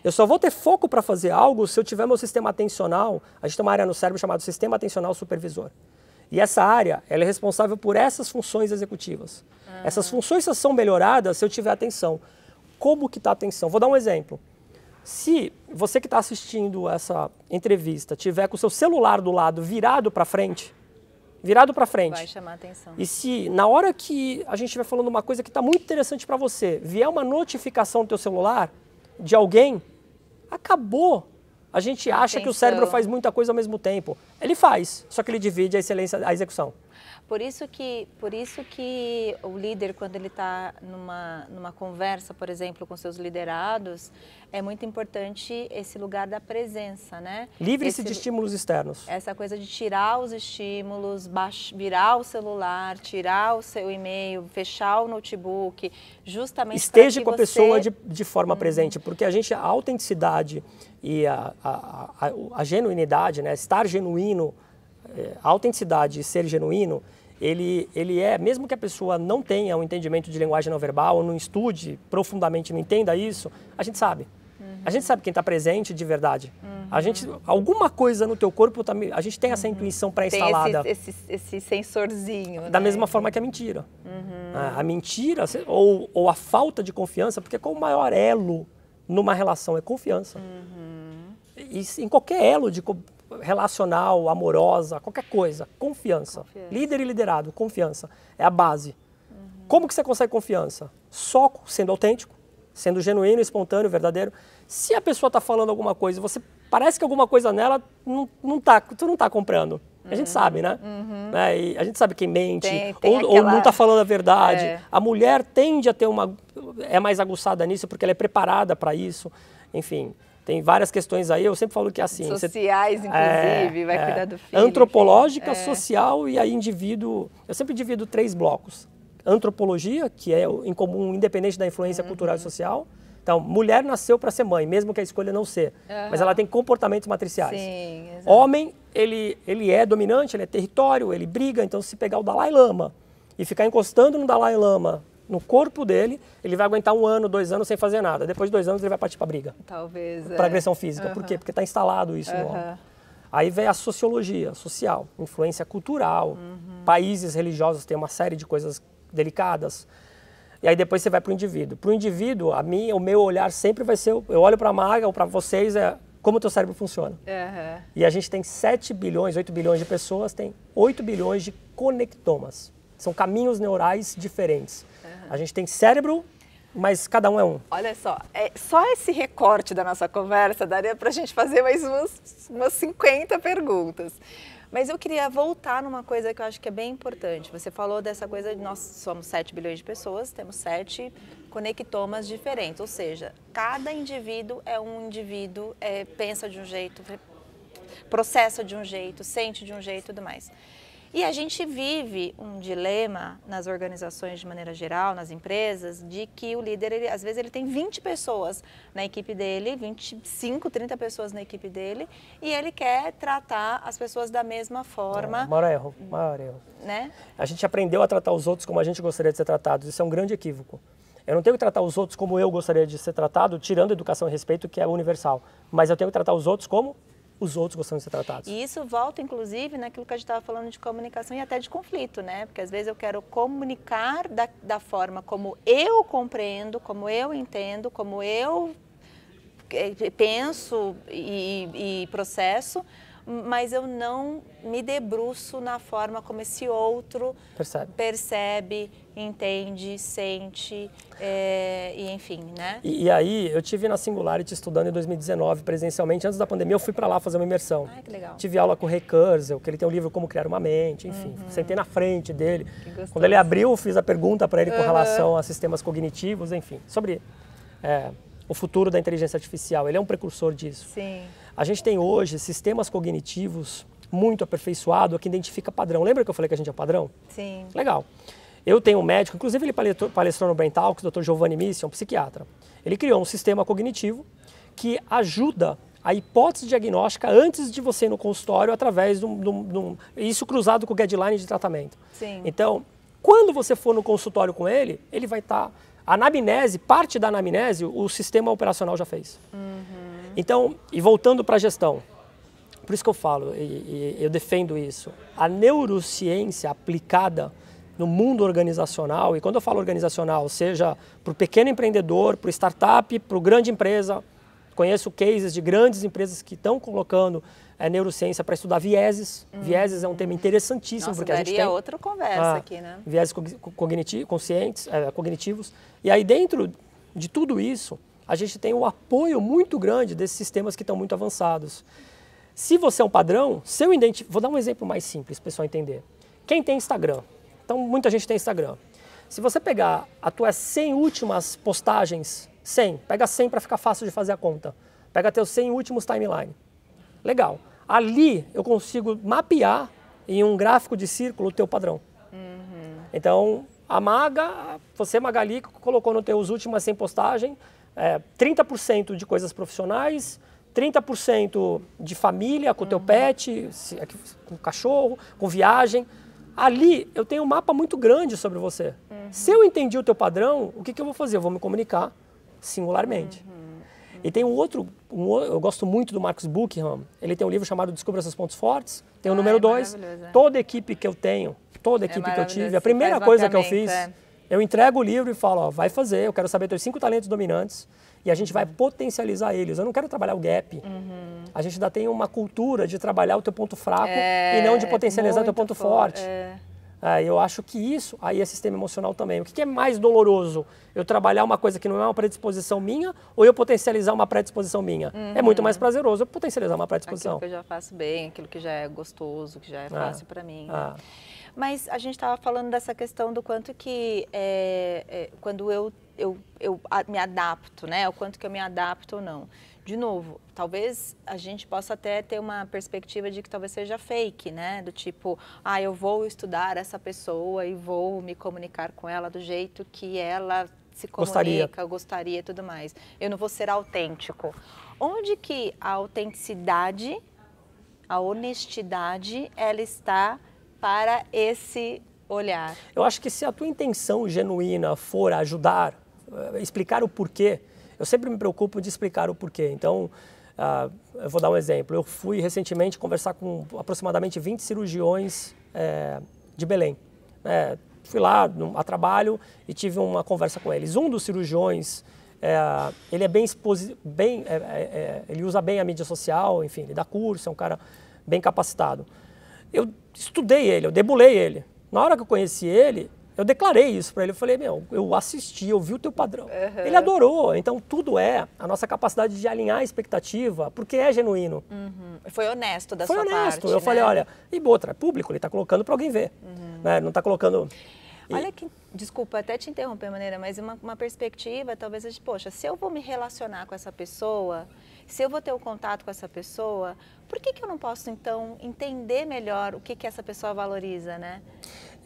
Eu só vou ter foco para fazer algo se eu tiver meu sistema atencional. A gente tem uma área no cérebro chamada sistema atencional supervisor. E essa área, ela é responsável por essas funções executivas. Essas funções só são melhoradas se eu tiver atenção. Como que está a atenção? Vou dar um exemplo. Se você que está assistindo essa entrevista tiver com o seu celular do lado virado para frente, vai chamar atenção. E se na hora que a gente estiver falando uma coisa que está muito interessante para você, vier uma notificação no teu celular de alguém, acabou. A gente acha que o cérebro faz muita coisa ao mesmo tempo. Ele faz, só que ele divide a excelência, a execução. Por isso que o líder, quando ele está numa conversa, por exemplo, com seus liderados, é muito importante esse lugar da presença, né? Livre-se de estímulos externos. Essa coisa de tirar os estímulos, virar o celular, tirar o seu e-mail, fechar o notebook, justamente esteja com a pessoa de forma presente, porque a autenticidade e a genuinidade, né? Estar genuíno, a autenticidade e ser genuíno, ele mesmo que a pessoa não tenha um entendimento de linguagem não verbal, ou não estude profundamente, não entenda isso, a gente sabe. A gente sabe quem está presente de verdade. Alguma coisa no teu corpo, a gente tem essa intuição pré-instalada. Tem esse sensorzinho. Da mesma forma que a mentira. A mentira, ou a falta de confiança, porque qual o maior elo numa relação? É confiança. E em qualquer elo relacional, amorosa, qualquer coisa, confiança. Líder e liderado, confiança. É a base. Como que você consegue confiança? Só sendo autêntico, sendo genuíno, espontâneo, verdadeiro. Se a pessoa está falando alguma coisa, você parece que alguma coisa nela tu não está comprando. A gente sabe, né? E a gente sabe quem mente, ou não está falando a verdade. A mulher tende a ter é mais aguçada nisso porque ela é preparada para isso. Enfim, tem várias questões aí. Eu sempre falo que é assim. Sociais, inclusive, vai cuidar do filho. Antropológica, social e aí indivíduo. Eu sempre divido 3 blocos. Antropologia, que é em comum, independente da influência cultural e social. Então, mulher nasceu para ser mãe, mesmo que a escolha não ser. Mas ela tem comportamentos matriciais. Sim, exato. Homem, ele é dominante, ele é território, ele briga. Então, se pegar o Dalai Lama e ficar encostando no Dalai Lama, no corpo dele, ele vai aguentar 1 ano, 2 anos sem fazer nada. Depois de 2 anos, ele vai partir para briga. Talvez. Para agressão física. Por quê? Porque está instalado isso no homem. Aí vem a sociologia social, influência cultural. Países religiosos têm uma série de coisas delicadas. E aí depois você vai para o indivíduo. Para o indivíduo, o meu olhar sempre vai ser, eu olho para a Maga ou para vocês, como o teu cérebro funciona. E a gente tem 7 bilhões, 8 bilhões de pessoas, tem 8 bilhões de conectomas. São caminhos neurais diferentes. A gente tem cérebro, mas cada um é um. Olha só, só esse recorte da nossa conversa daria para a gente fazer mais umas 50 perguntas. Mas eu queria voltar numa coisa que eu acho que é bem importante. Você falou dessa coisa de nós somos 7 bilhões de pessoas, temos 7 conectomas diferentes. Ou seja, cada indivíduo é um indivíduo, pensa de um jeito, processa de um jeito, sente de um jeito e tudo mais. E a gente vive um dilema nas organizações de maneira geral, nas empresas, de que o líder, às vezes ele tem 20 pessoas na equipe dele, 25, 30 pessoas na equipe dele, e ele quer tratar as pessoas da mesma forma. Maior erro, maior erro. Né? A gente aprendeu a tratar os outros como a gente gostaria de ser tratado. Isso é um grande equívoco. Eu não tenho que tratar os outros como eu gostaria de ser tratado, tirando educação e respeito, que é universal. Mas eu tenho que tratar os outros como os outros gostam de ser tratados. E isso volta, inclusive, naquilo que a gente estava falando de comunicação e até de conflito, né? Porque às vezes eu quero comunicar da forma como eu compreendo, como eu entendo, como eu penso e processo, mas eu não me debruço na forma como esse outro percebe, entende, sente, e enfim, né? E aí, eu tive na Singularity estudando em 2019, presencialmente, antes da pandemia, eu fui para lá fazer uma imersão. Ai, que legal. Tive aula com o Ray Kurzweil, que ele tem um livro Como Criar uma Mente, enfim. Sentei na frente dele. Quando ele abriu, eu fiz a pergunta para ele com relação a sistemas cognitivos, enfim, sobre o futuro da inteligência artificial. Ele é um precursor disso. Sim. A gente tem hoje sistemas cognitivos muito aperfeiçoados que identifica padrão. Lembra que eu falei que a gente é padrão? Sim. Legal. Eu tenho um médico, inclusive ele palestrou no Brain Talks, o Dr. Giovanni Missi, um psiquiatra. Ele criou um sistema cognitivo que ajuda a hipótese diagnóstica antes de você ir no consultório através de isso cruzado com o guideline de tratamento. Sim. Então, quando você for no consultório com ele, ele vai estar... A anamnese, parte da anamnese, o sistema operacional já fez. Então, e voltando para a gestão, por isso que eu falo, e eu defendo isso, a neurociência aplicada no mundo organizacional, e quando eu falo organizacional, seja para o pequeno empreendedor, para o startup, para o grande empresa, conheço cases de grandes empresas que estão colocando neurociência para estudar vieses. Vieses é um tema interessantíssimo. Nossa, porque a gente tem outra conversa aqui, né? Vieses cognitivos. E aí dentro de tudo isso, a gente tem um apoio muito grande desses sistemas que estão muito avançados. Se você é um padrão, vou dar um exemplo mais simples para o pessoal entender. Quem tem Instagram? Então, muita gente tem Instagram. Se você pegar as tuas 100 últimas postagens, 100, pega 100 para ficar fácil de fazer a conta. Pega teus 100 últimos timeline. Legal. Ali eu consigo mapear em um gráfico de círculo o teu padrão. Então, você, Magali, colocou nos teus últimas 100 postagens 30% de coisas profissionais, 30% de família, com o teu pet, com cachorro, com viagem. Ali eu tenho um mapa muito grande sobre você. Se eu entendi o teu padrão, o que eu vou fazer? Eu vou me comunicar singularmente. E tem eu gosto muito do Marcus Buckingham, ele tem um livro chamado Descubra Seus Pontos Fortes, tem o número 2, toda equipe que eu tenho, toda equipe que eu tive, a primeira coisa que eu fiz, eu entrego o livro e falo, ó, vai fazer, eu quero saber teus 5 talentos dominantes e a gente vai potencializar eles. Eu não quero trabalhar o gap. A gente ainda tem uma cultura de trabalhar o teu ponto fraco e não de potencializar o teu ponto forte. Eu acho que isso aí é sistema emocional também. O que é mais doloroso? Eu trabalhar uma coisa que não é uma predisposição minha ou eu potencializar uma predisposição minha? É muito mais prazeroso eu potencializar uma predisposição. Aquilo que eu já faço bem, aquilo que já é gostoso, que já é fácil para mim. Mas a gente estava falando dessa questão do quanto que quando eu me adapto, né? O quanto que eu me adapto ou não. De novo, talvez a gente possa até ter uma perspectiva de que talvez seja fake, né? Do tipo, eu vou estudar essa pessoa e vou me comunicar com ela do jeito que ela se comunica, gostaria e tudo mais. Eu não vou ser autêntico. Onde que a autenticidade, a honestidade, ela está para esse olhar? Eu acho que se a tua intenção genuína for ajudar, explicar o porquê, eu sempre me preocupo de explicar o porquê. Então, eu vou dar um exemplo. Eu fui recentemente conversar com aproximadamente 20 cirurgiões de Belém. Fui lá a trabalho e tive uma conversa com eles. Um dos cirurgiões, ele é ele usa bem a mídia social, enfim, ele dá curso, é um cara bem capacitado. Eu estudei ele, eu debulei ele. Na hora que eu conheci ele, eu declarei isso para ele. Eu falei, eu assisti, eu vi o teu padrão. Ele adorou. Então, tudo é a nossa capacidade de alinhar a expectativa, porque é genuíno. Foi honesto da sua parte. Foi honesto. Eu falei, olha, e outra, é público, ele está colocando para alguém ver. Né? Não está colocando... Olha que, desculpa até te interromper, Maneira, mas uma perspectiva, talvez, poxa, se eu vou me relacionar com essa pessoa, Se eu vou ter o contato com essa pessoa, por que eu não posso, então, entender melhor o que essa pessoa valoriza, né?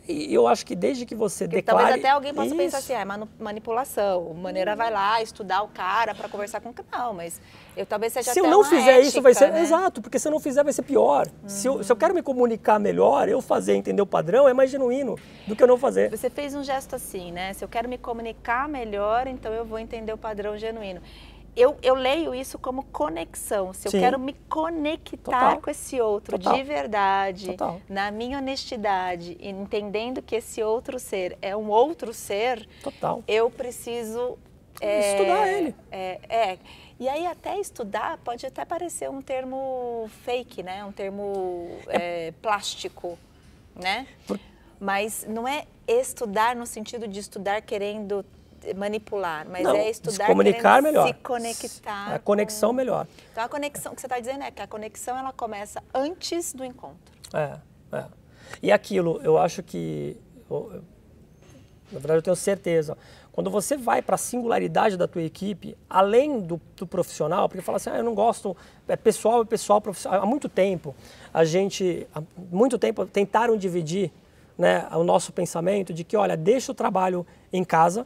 E eu acho que desde que você Porque declare... talvez até alguém possa isso. pensar assim, manipulação, maneira vai lá estudar o cara para conversar com o cara. Não, mas talvez seja se até eu não uma fizer ética, isso, vai ser... né? Exato, porque se eu não fizer, vai ser pior. Se eu quero me comunicar melhor, eu fazer, entender o padrão, é mais genuíno do que eu não fazer. Você fez um gesto assim, né? Se eu quero me comunicar melhor, então eu vou entender o padrão genuíno. Eu leio isso como conexão. Se eu Sim. quero me conectar Total. com esse outro Total. de verdade, Total. na minha honestidade, entendendo que esse outro ser é um outro ser, Total. eu preciso... estudar ele. E aí até estudar pode até parecer um termo fake, né? Um termo plástico, né? Mas não é estudar no sentido de estudar querendo manipular, mas não, é estudar se comunicar melhor. Se conectar. A conexão melhor. Então a conexão que você está dizendo é que a conexão ela começa antes do encontro. E aquilo, eu acho que, na verdade eu tenho certeza, quando você vai para a singularidade da tua equipe, além do profissional, porque fala assim, eu não gosto, pessoal, profissional. Há muito tempo tentaram dividir, né, o nosso pensamento de que, olha, deixa o trabalho em casa,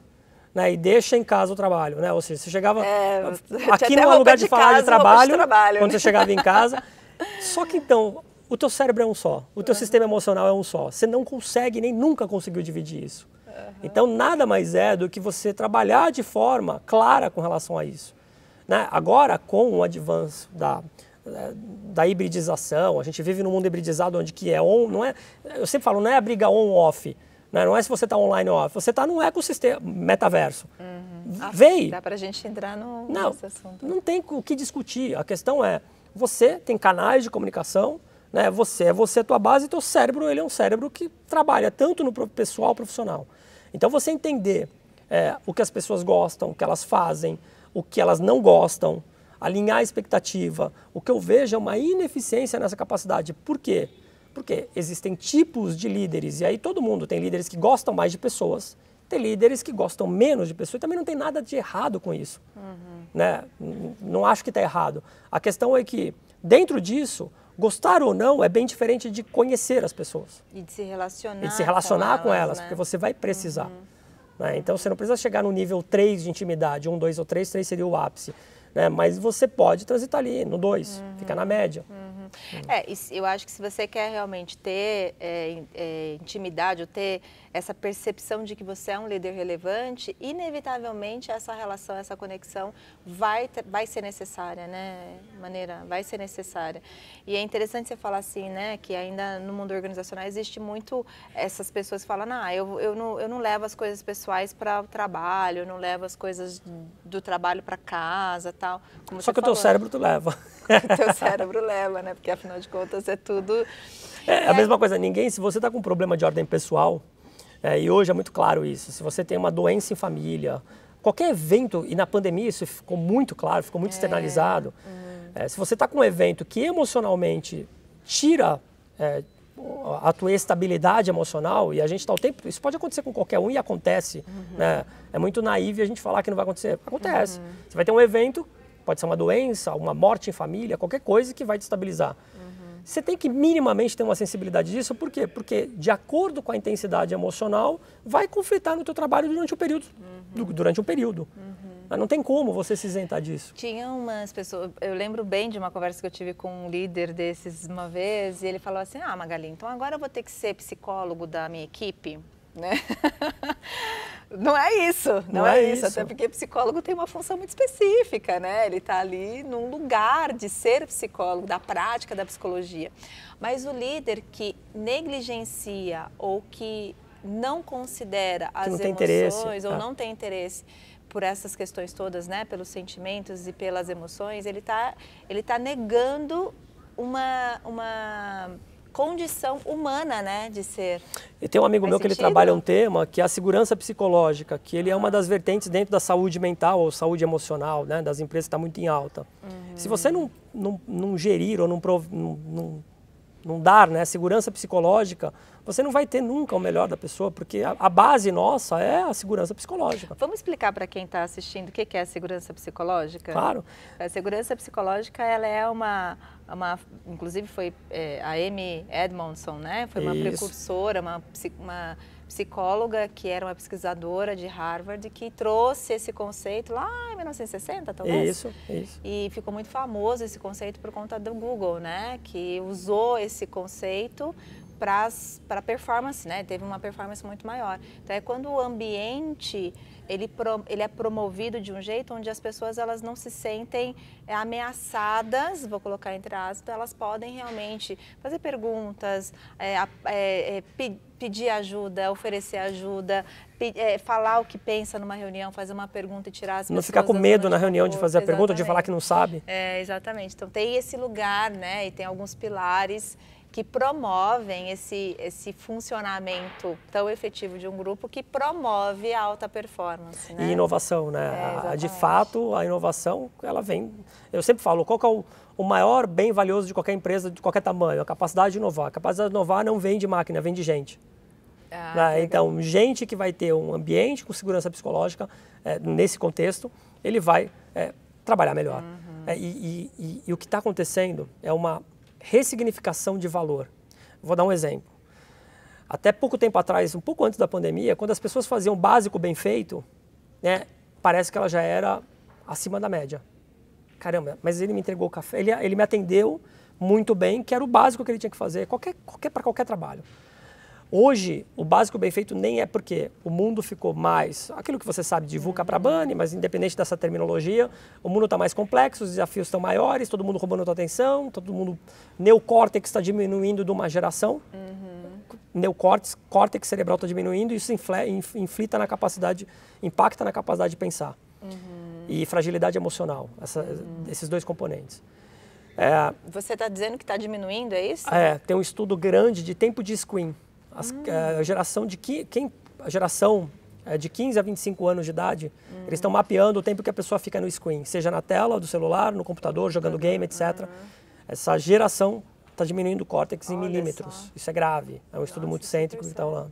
né, e deixa em casa o trabalho, né? Ou seja, você chegava aqui não é lugar de falar de trabalho, quando você chegava em casa. Só que então, o teu cérebro é um só, o teu sistema emocional é um só. Você não consegue, nem nunca conseguiu dividir isso. Então, nada mais é do que você trabalhar de forma clara com relação a isso, né? Agora, com o advance da hibridização, a gente vive num mundo hibridizado onde que não é, eu sempre falo, não é a briga on-off, né? Não é se você está online ou off, você está num ecossistema, metaverso. Veio. Dá para a gente entrar nesse assunto. Não tem o que discutir, a questão é, você tem canais de comunicação, né? Você é a tua base e teu cérebro, ele é um cérebro que trabalha tanto no pessoal profissional. Então você entender o que as pessoas gostam, o que elas fazem, o que elas não gostam, alinhar a expectativa, o que eu vejo é uma ineficiência nessa capacidade. Por quê? Porque existem tipos de líderes, e aí todo mundo tem líderes que gostam mais de pessoas, tem líderes que gostam menos de pessoas, e também não tem nada de errado com isso. Né? Não acho que está errado. A questão é que, dentro disso, gostar ou não é bem diferente de conhecer as pessoas. E de se relacionar, com elas, né? Porque você vai precisar. Né? Então você não precisa chegar no nível 3 de intimidade, 1, 2 ou 3 seria o ápice. Né? Mas você pode transitar ali no 2, fica na média. Eu acho que se você quer realmente ter intimidade ou ter essa percepção de que você é um líder relevante, inevitavelmente essa relação, essa conexão vai ser necessária, né? Vai ser necessária. E é interessante você falar assim, né? Que ainda no mundo organizacional existe muito essas pessoas que falam, eu não levo as coisas pessoais para o trabalho, eu não levo as coisas do trabalho para casa, tal. Como Só que o teu cérebro tu leva. O teu cérebro leva, né? Porque afinal de contas é tudo... A mesma coisa, se você está com um problema de ordem pessoal, e hoje é muito claro isso, se você tem uma doença em família, qualquer evento, e na pandemia isso ficou muito claro, ficou muito externalizado, se você está com um evento que emocionalmente tira a tua estabilidade emocional, e a gente está o tempo, isso pode acontecer com qualquer um e acontece, né? É muito naive a gente falar que não vai acontecer, acontece. Você vai ter um evento, pode ser uma doença, uma morte em família, qualquer coisa que vai te estabilizar. Você tem que minimamente ter uma sensibilidade disso, por quê? Porque de acordo com a intensidade emocional, vai conflitar no teu trabalho durante um período. Não tem como você se isentar disso. Tinha umas pessoas, eu lembro bem de uma conversa que eu tive com um líder desses uma vez, e ele falou assim, Magali, então agora eu vou ter que ser psicólogo da minha equipe, né? Não é isso, não é isso, até porque psicólogo tem uma função muito específica, né? Ele está ali num lugar de ser psicólogo, da prática da psicologia. Mas o líder que negligencia ou que não considera as emoções ou não tem interesse por essas questões todas, né? Pelos sentimentos e pelas emoções, ele tá negando uma condição humana, né, de ser. E tem um amigo meu que ele trabalha um tema que é a segurança psicológica, que ele é uma das vertentes dentro da saúde mental ou saúde emocional, né, das empresas que está muito em alta. Se você não gerir ou não dar, né, segurança psicológica, você não vai ter nunca o melhor da pessoa, porque a base nossa é a segurança psicológica. Vamos explicar para quem está assistindo o que é a segurança psicológica? Claro. A segurança psicológica, ela é inclusive foi a Amy Edmondson, né? Foi uma precursora, uma psicóloga que era uma pesquisadora de Harvard que trouxe esse conceito lá em 1960, talvez? Isso. E ficou muito famoso esse conceito por conta do Google, né? Que usou esse conceito para performance, né? Teve uma performance muito maior. Então, é quando o ambiente ele é promovido de um jeito onde as pessoas elas não se sentem ameaçadas, vou colocar entre aspas, elas podem realmente fazer perguntas, pedir ajuda, oferecer ajuda, falar o que pensa numa reunião, fazer uma pergunta e tirar as pessoas. Não ficar com medo na reunião de fazer a pergunta, de falar que não sabe. Exatamente. Então tem esse lugar, né? E tem alguns pilares que promovem esse funcionamento tão efetivo de um grupo que promove a alta performance, né? E inovação, né? De fato, a inovação, ela vem... Eu sempre falo, qual que é o maior bem valioso de qualquer empresa, de qualquer tamanho? A capacidade de inovar. A capacidade de inovar não vem de máquina, vem de gente. Então, gente que vai ter um ambiente com segurança psicológica, nesse contexto, ele vai trabalhar melhor. E o que está acontecendo é uma ressignificação de valor. Vou dar um exemplo. Até pouco tempo atrás, um pouco antes da pandemia, quando as pessoas faziam básico bem feito, né, parece que ela já era acima da média. Caramba, mas ele me entregou o café, ele me atendeu muito bem, que era o básico que ele tinha que fazer, para qualquer trabalho. Hoje, o básico bem feito nem é porque o mundo ficou mais, aquilo que você sabe de VUCA para BANI, mas independente dessa terminologia, o mundo está mais complexo, os desafios estão maiores, todo mundo roubando a tua atenção, todo mundo, neocórtex está diminuindo de uma geração, córtex cerebral está diminuindo, e isso inflita na capacidade, impacta na capacidade de pensar. E fragilidade emocional, esses dois componentes. Você está dizendo que está diminuindo, é isso? Tem um estudo grande de tempo de screen. A geração de 15 a 25 anos de idade, eles estão mapeando o tempo que a pessoa fica no screen, seja na tela do celular, no computador, jogando game, etc. Essa geração está diminuindo o córtex em milímetros. Isso é grave, é um estudo multicêntrico que está rolando.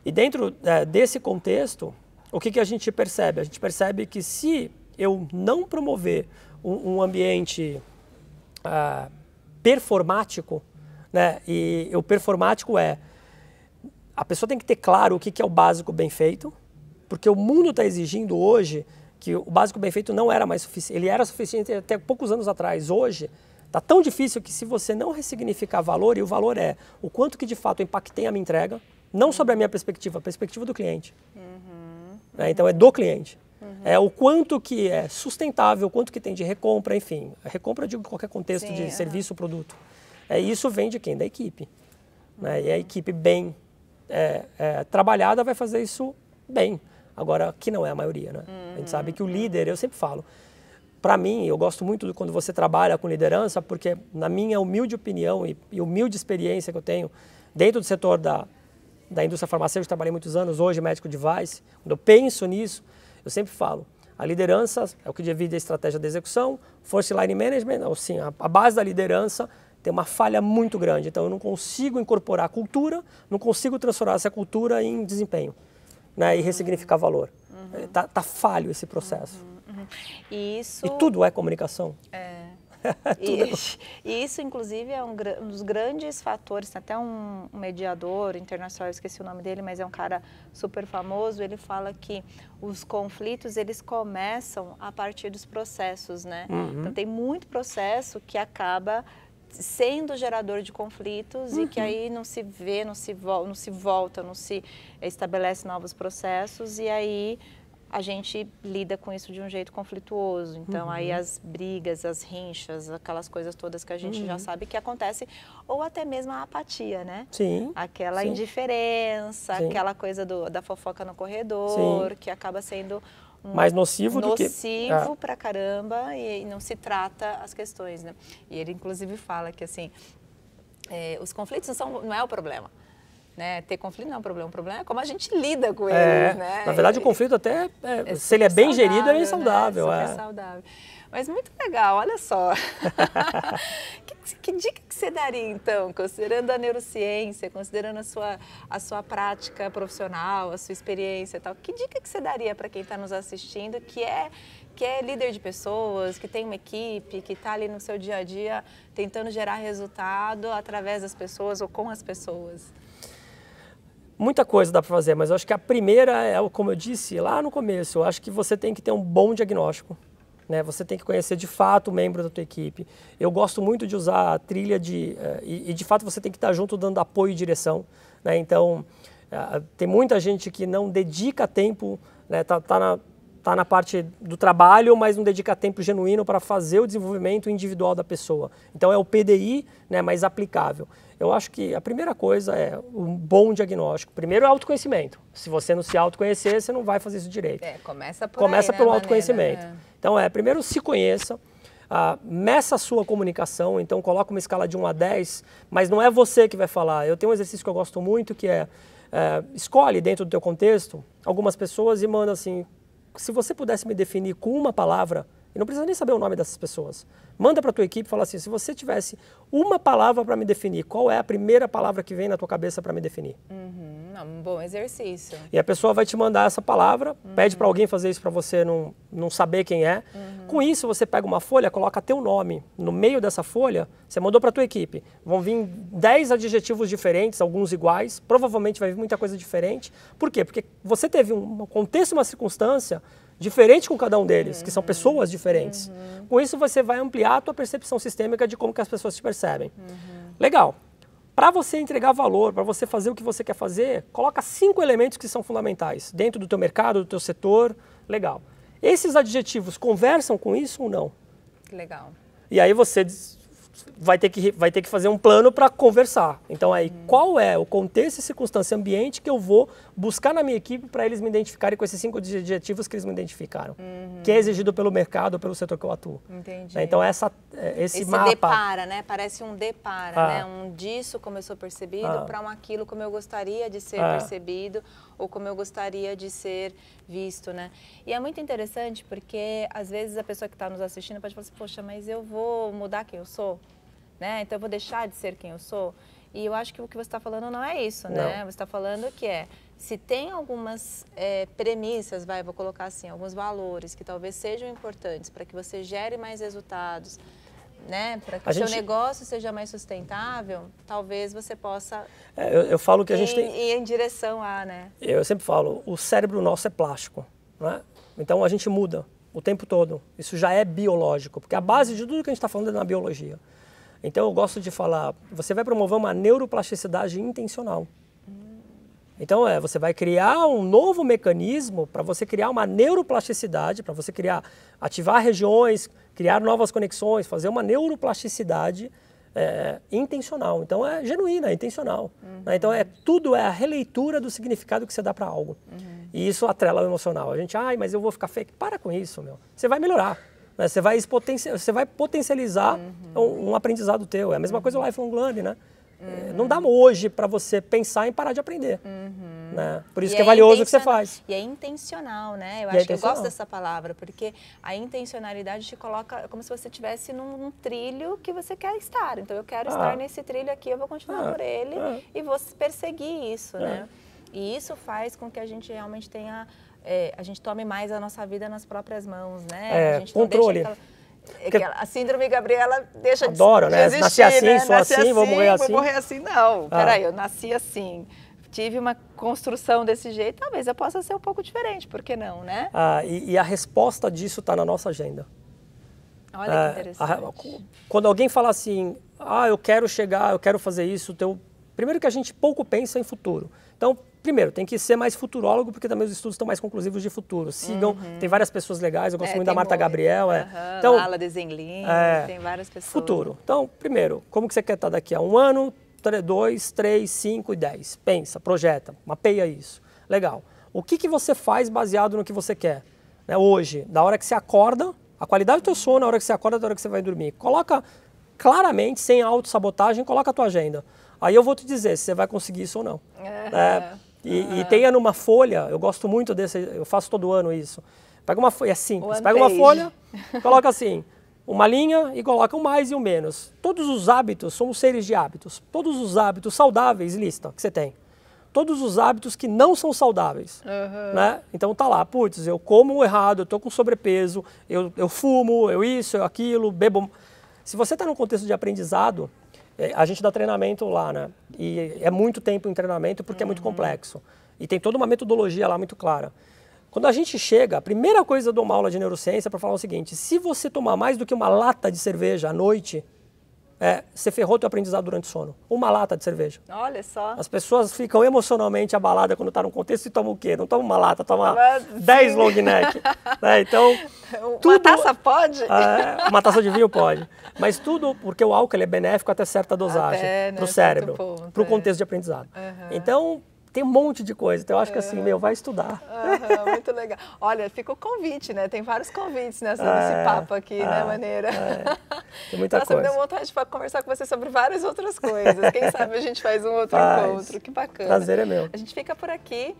E dentro desse contexto, o que a gente percebe? A gente percebe que se eu não promover um ambiente performático, né? E o performático a pessoa tem que ter claro o que é o básico bem feito, porque o mundo está exigindo hoje que o básico bem feito não era mais suficiente. Ele era suficiente até poucos anos atrás. Hoje está tão difícil que se você não ressignificar valor, e o valor é o quanto que de fato eu impactei a minha entrega, não sobre a minha perspectiva, a perspectiva do cliente. Então é do cliente. É o quanto que é sustentável, o quanto que tem de recompra, enfim. A recompra eu digo em qualquer contexto de serviço ou produto. Isso vem de quem? Da equipe. Né? E a equipe bem trabalhada vai fazer isso bem. Agora, que não é a maioria. Né? A gente sabe que o líder, eu sempre falo, para mim, eu gosto muito de quando você trabalha com liderança, porque na minha humilde opinião e humilde experiência que eu tenho dentro do setor da indústria farmacêutica, trabalhei muitos anos, hoje médico device, quando eu penso nisso, eu sempre falo, a liderança é o que divide a estratégia da execução, first line management, assim, a base da liderança tem uma falha muito grande, então eu não consigo incorporar a cultura, não consigo transformar essa cultura em desempenho, né, e ressignificar valor. Tá falho esse processo. E tudo é comunicação. E isso, inclusive, é um dos grandes fatores. Tem até um mediador internacional, eu esqueci o nome dele, mas é um cara super famoso. Ele fala que os conflitos, eles começam a partir dos processos, né? Então, tem muito processo que acaba sendo gerador de conflitos e que aí não se vê, não se volta, não se estabelece novos processos, e aí a gente lida com isso de um jeito conflituoso. Então, aí as brigas, as rinchas, aquelas coisas todas que a gente já sabe que acontece, ou até mesmo a apatia, né? Sim. Aquela indiferença, aquela coisa da fofoca no corredor, que acaba sendo mais nocivo do que... Nocivo pra caramba, e não se trata as questões, né? E ele, inclusive, fala que, assim, os conflitos não é o problema. Né? Ter conflito não é um problema, o problema é como a gente lida com eles, né? Na verdade, o conflito até, se ele é bem gerido, é saudável. Né? Super saudável. Mas muito legal, olha só. Que dica que você daria, então, considerando a neurociência, considerando a sua prática profissional, a sua experiência e tal, que dica que você daria para quem está nos assistindo, que é líder de pessoas, que tem uma equipe, que está ali no seu dia a dia tentando gerar resultado através das pessoas ou com as pessoas? Muita coisa dá para fazer, mas eu acho que a primeira é, como eu disse lá no começo, eu acho que você tem que ter um bom diagnóstico. Né? Você tem que conhecer de fato o membro da tua equipe. Eu gosto muito de usar a trilha e de fato você tem que estar junto dando apoio e direção. Né? Então, tem muita gente que não dedica tempo, né? Tá na parte do trabalho, mas não dedica tempo genuíno para fazer o desenvolvimento individual da pessoa. Então é o PDI, né, mais aplicável. Eu acho que a primeira coisa é um bom diagnóstico. Primeiro é autoconhecimento. Se você não se autoconhecer, você não vai fazer isso direito. Começa pelo autoconhecimento. Então primeiro se conheça, meça a sua comunicação, então coloca uma escala de 1 a 10, mas não é você que vai falar. Eu tenho um exercício que eu gosto muito que escolhe dentro do teu contexto algumas pessoas e manda assim, se você pudesse me definir com uma palavra, e não precisa nem saber o nome dessas pessoas, manda para a tua equipe e fala assim, se você tivesse uma palavra para me definir, qual é a primeira palavra que vem na tua cabeça para me definir? Um bom exercício. E a pessoa vai te mandar essa palavra, pede para alguém fazer isso para você não saber quem é. Com isso, você pega uma folha, coloca teu nome no meio dessa folha, você mandou para a tua equipe. Vão vir 10 adjetivos diferentes, alguns iguais, provavelmente vai vir muita coisa diferente. Por quê? Porque você teve um contexto, uma circunstância diferente com cada um deles, que são pessoas diferentes. Com isso, você vai ampliar a tua percepção sistêmica de como que as pessoas te percebem. Legal. Para você entregar valor, para você fazer o que você quer fazer, coloca 5 elementos que são fundamentais. Dentro do teu mercado, do teu setor, legal. Esses adjetivos conversam com isso ou não? Legal. E aí você vai ter que fazer um plano para conversar. Então aí, qual é o contexto e circunstância ambiente que eu vou buscar na minha equipe para eles me identificarem com esses 5 adjetivos que eles me identificaram? Que é exigido pelo mercado ou pelo setor que eu atuo. Entendi. Então esse mapa... depara, né? Parece um depara, né? Um disso como eu sou percebido para um aquilo como eu gostaria de ser percebido ou como eu gostaria de ser visto, né? E é muito interessante porque às vezes a pessoa que está nos assistindo pode falar assim, poxa, mas eu vou mudar quem eu sou? Né? Então eu vou deixar de ser quem eu sou? E eu acho que o que você está falando não é isso, né? Você está falando que se tem algumas premissas, vou colocar assim, alguns valores que talvez sejam importantes para que você gere mais resultados, né? Para que o seu negócio seja mais sustentável, talvez você possa eu falo que a gente ir em direção a, né? Eu sempre falo, o cérebro nosso é plástico, né? Então a gente muda o tempo todo. Isso já é biológico, porque a base de tudo que a gente está falando é na biologia. Então eu gosto de falar, você vai promover uma neuroplasticidade intencional. Então você vai criar um novo mecanismo para você criar uma neuroplasticidade, para você ativar regiões, criar novas conexões, fazer uma neuroplasticidade intencional. Então é genuína, é intencional. Né? Então tudo é a releitura do significado que você dá para algo. E isso atrela o emocional. A gente, mas eu vou ficar fake. Para com isso, meu. Você vai melhorar. Né? Você vai potencializar um aprendizado teu. É a mesma coisa o lifelong learning, né? Não dá hoje para você pensar em parar de aprender. Né? Por isso que é valioso o que você faz. E é intencional, né? Eu acho que eu gosto dessa palavra, porque a intencionalidade te coloca como se você estivesse num trilho que você quer estar. Então eu quero estar nesse trilho aqui, eu vou continuar por ele e vou perseguir isso, né? E isso faz com que a gente realmente tenha... a gente tome mais a nossa vida nas próprias mãos, né? A gente controle. A síndrome Gabriela deixa Adoro, de né? existir, Nasci assim, né? sou assim, vou morrer assim. Vou morrer assim, não. Peraí, eu nasci assim. Tive uma construção desse jeito, talvez eu possa ser um pouco diferente, por que não, né? E a resposta disso está na nossa agenda. Olha que interessante. Quando alguém fala assim, eu quero chegar, eu quero fazer isso, primeiro que a gente pouco pensa em futuro. Então, primeiro, tem que ser mais futurólogo, porque também os estudos estão mais conclusivos de futuro. Sigam, tem várias pessoas legais, eu gosto muito da Marta Gabriel. Então, Lala Desenlin, tem várias pessoas. Futuro. Então, primeiro, como que você quer estar daqui a 1 ano, 2, 3, 5 e 10? Pensa, projeta, mapeia isso. Legal. O que você faz baseado no que você quer? Né, hoje, da hora que você acorda, a qualidade do teu sono, na hora que você acorda, da hora que você vai dormir. Coloca claramente, sem autossabotagem, coloca a tua agenda. Aí eu vou te dizer se você vai conseguir isso ou não. E tenha numa folha, eu gosto muito desse, eu faço todo ano isso. Pega uma folha, é simples, pega uma folha, coloca assim, uma linha e coloca o mais e o menos. Todos os hábitos, somos seres de hábitos. Todos os hábitos saudáveis, lista, que você tem. Todos os hábitos que não são saudáveis. Né? Então tá lá, putz, eu como errado, eu tô com sobrepeso, eu fumo, eu isso, eu aquilo, bebo. Se você está num contexto de aprendizado, a gente dá treinamento lá, né? E é muito tempo em treinamento porque é muito complexo. E tem toda uma metodologia lá muito clara. Quando a gente chega, a primeira coisa eu dou uma aula de neurociência para falar o seguinte: se você tomar mais do que uma lata de cerveja à noite, você ferrou teu aprendizado durante o sono. Uma lata de cerveja. Olha só. As pessoas ficam emocionalmente abaladas quando estão num contexto e tomam o quê? Não tomam uma lata, tomam 10 long neck. Né? Então, uma taça pode? Uma taça de vinho pode. Mas tudo porque o álcool é benéfico até certa dosagem para o cérebro, para o contexto de aprendizado. Então, tem um monte de coisa. Então, eu acho que assim, vai estudar. Muito legal. Olha, fica o convite, né? Tem vários convites nesse papo aqui, né, Maneira? Tem muita coisa. Me deu vontade de conversar com você sobre várias outras coisas. Quem sabe a gente faz um outro encontro. Que bacana. Prazer é meu. A gente fica por aqui,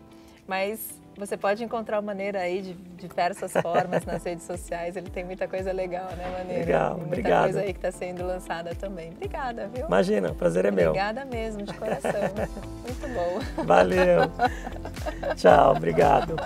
mas você pode encontrar o Maneira aí de diversas formas nas redes sociais. Ele tem muita coisa legal, né, Maneira? Legal, muita obrigado. Coisa aí que está sendo lançada também. Obrigada, viu? Imagina, prazer é meu. Obrigada mesmo, de coração. Muito bom. Valeu. Tchau, obrigado.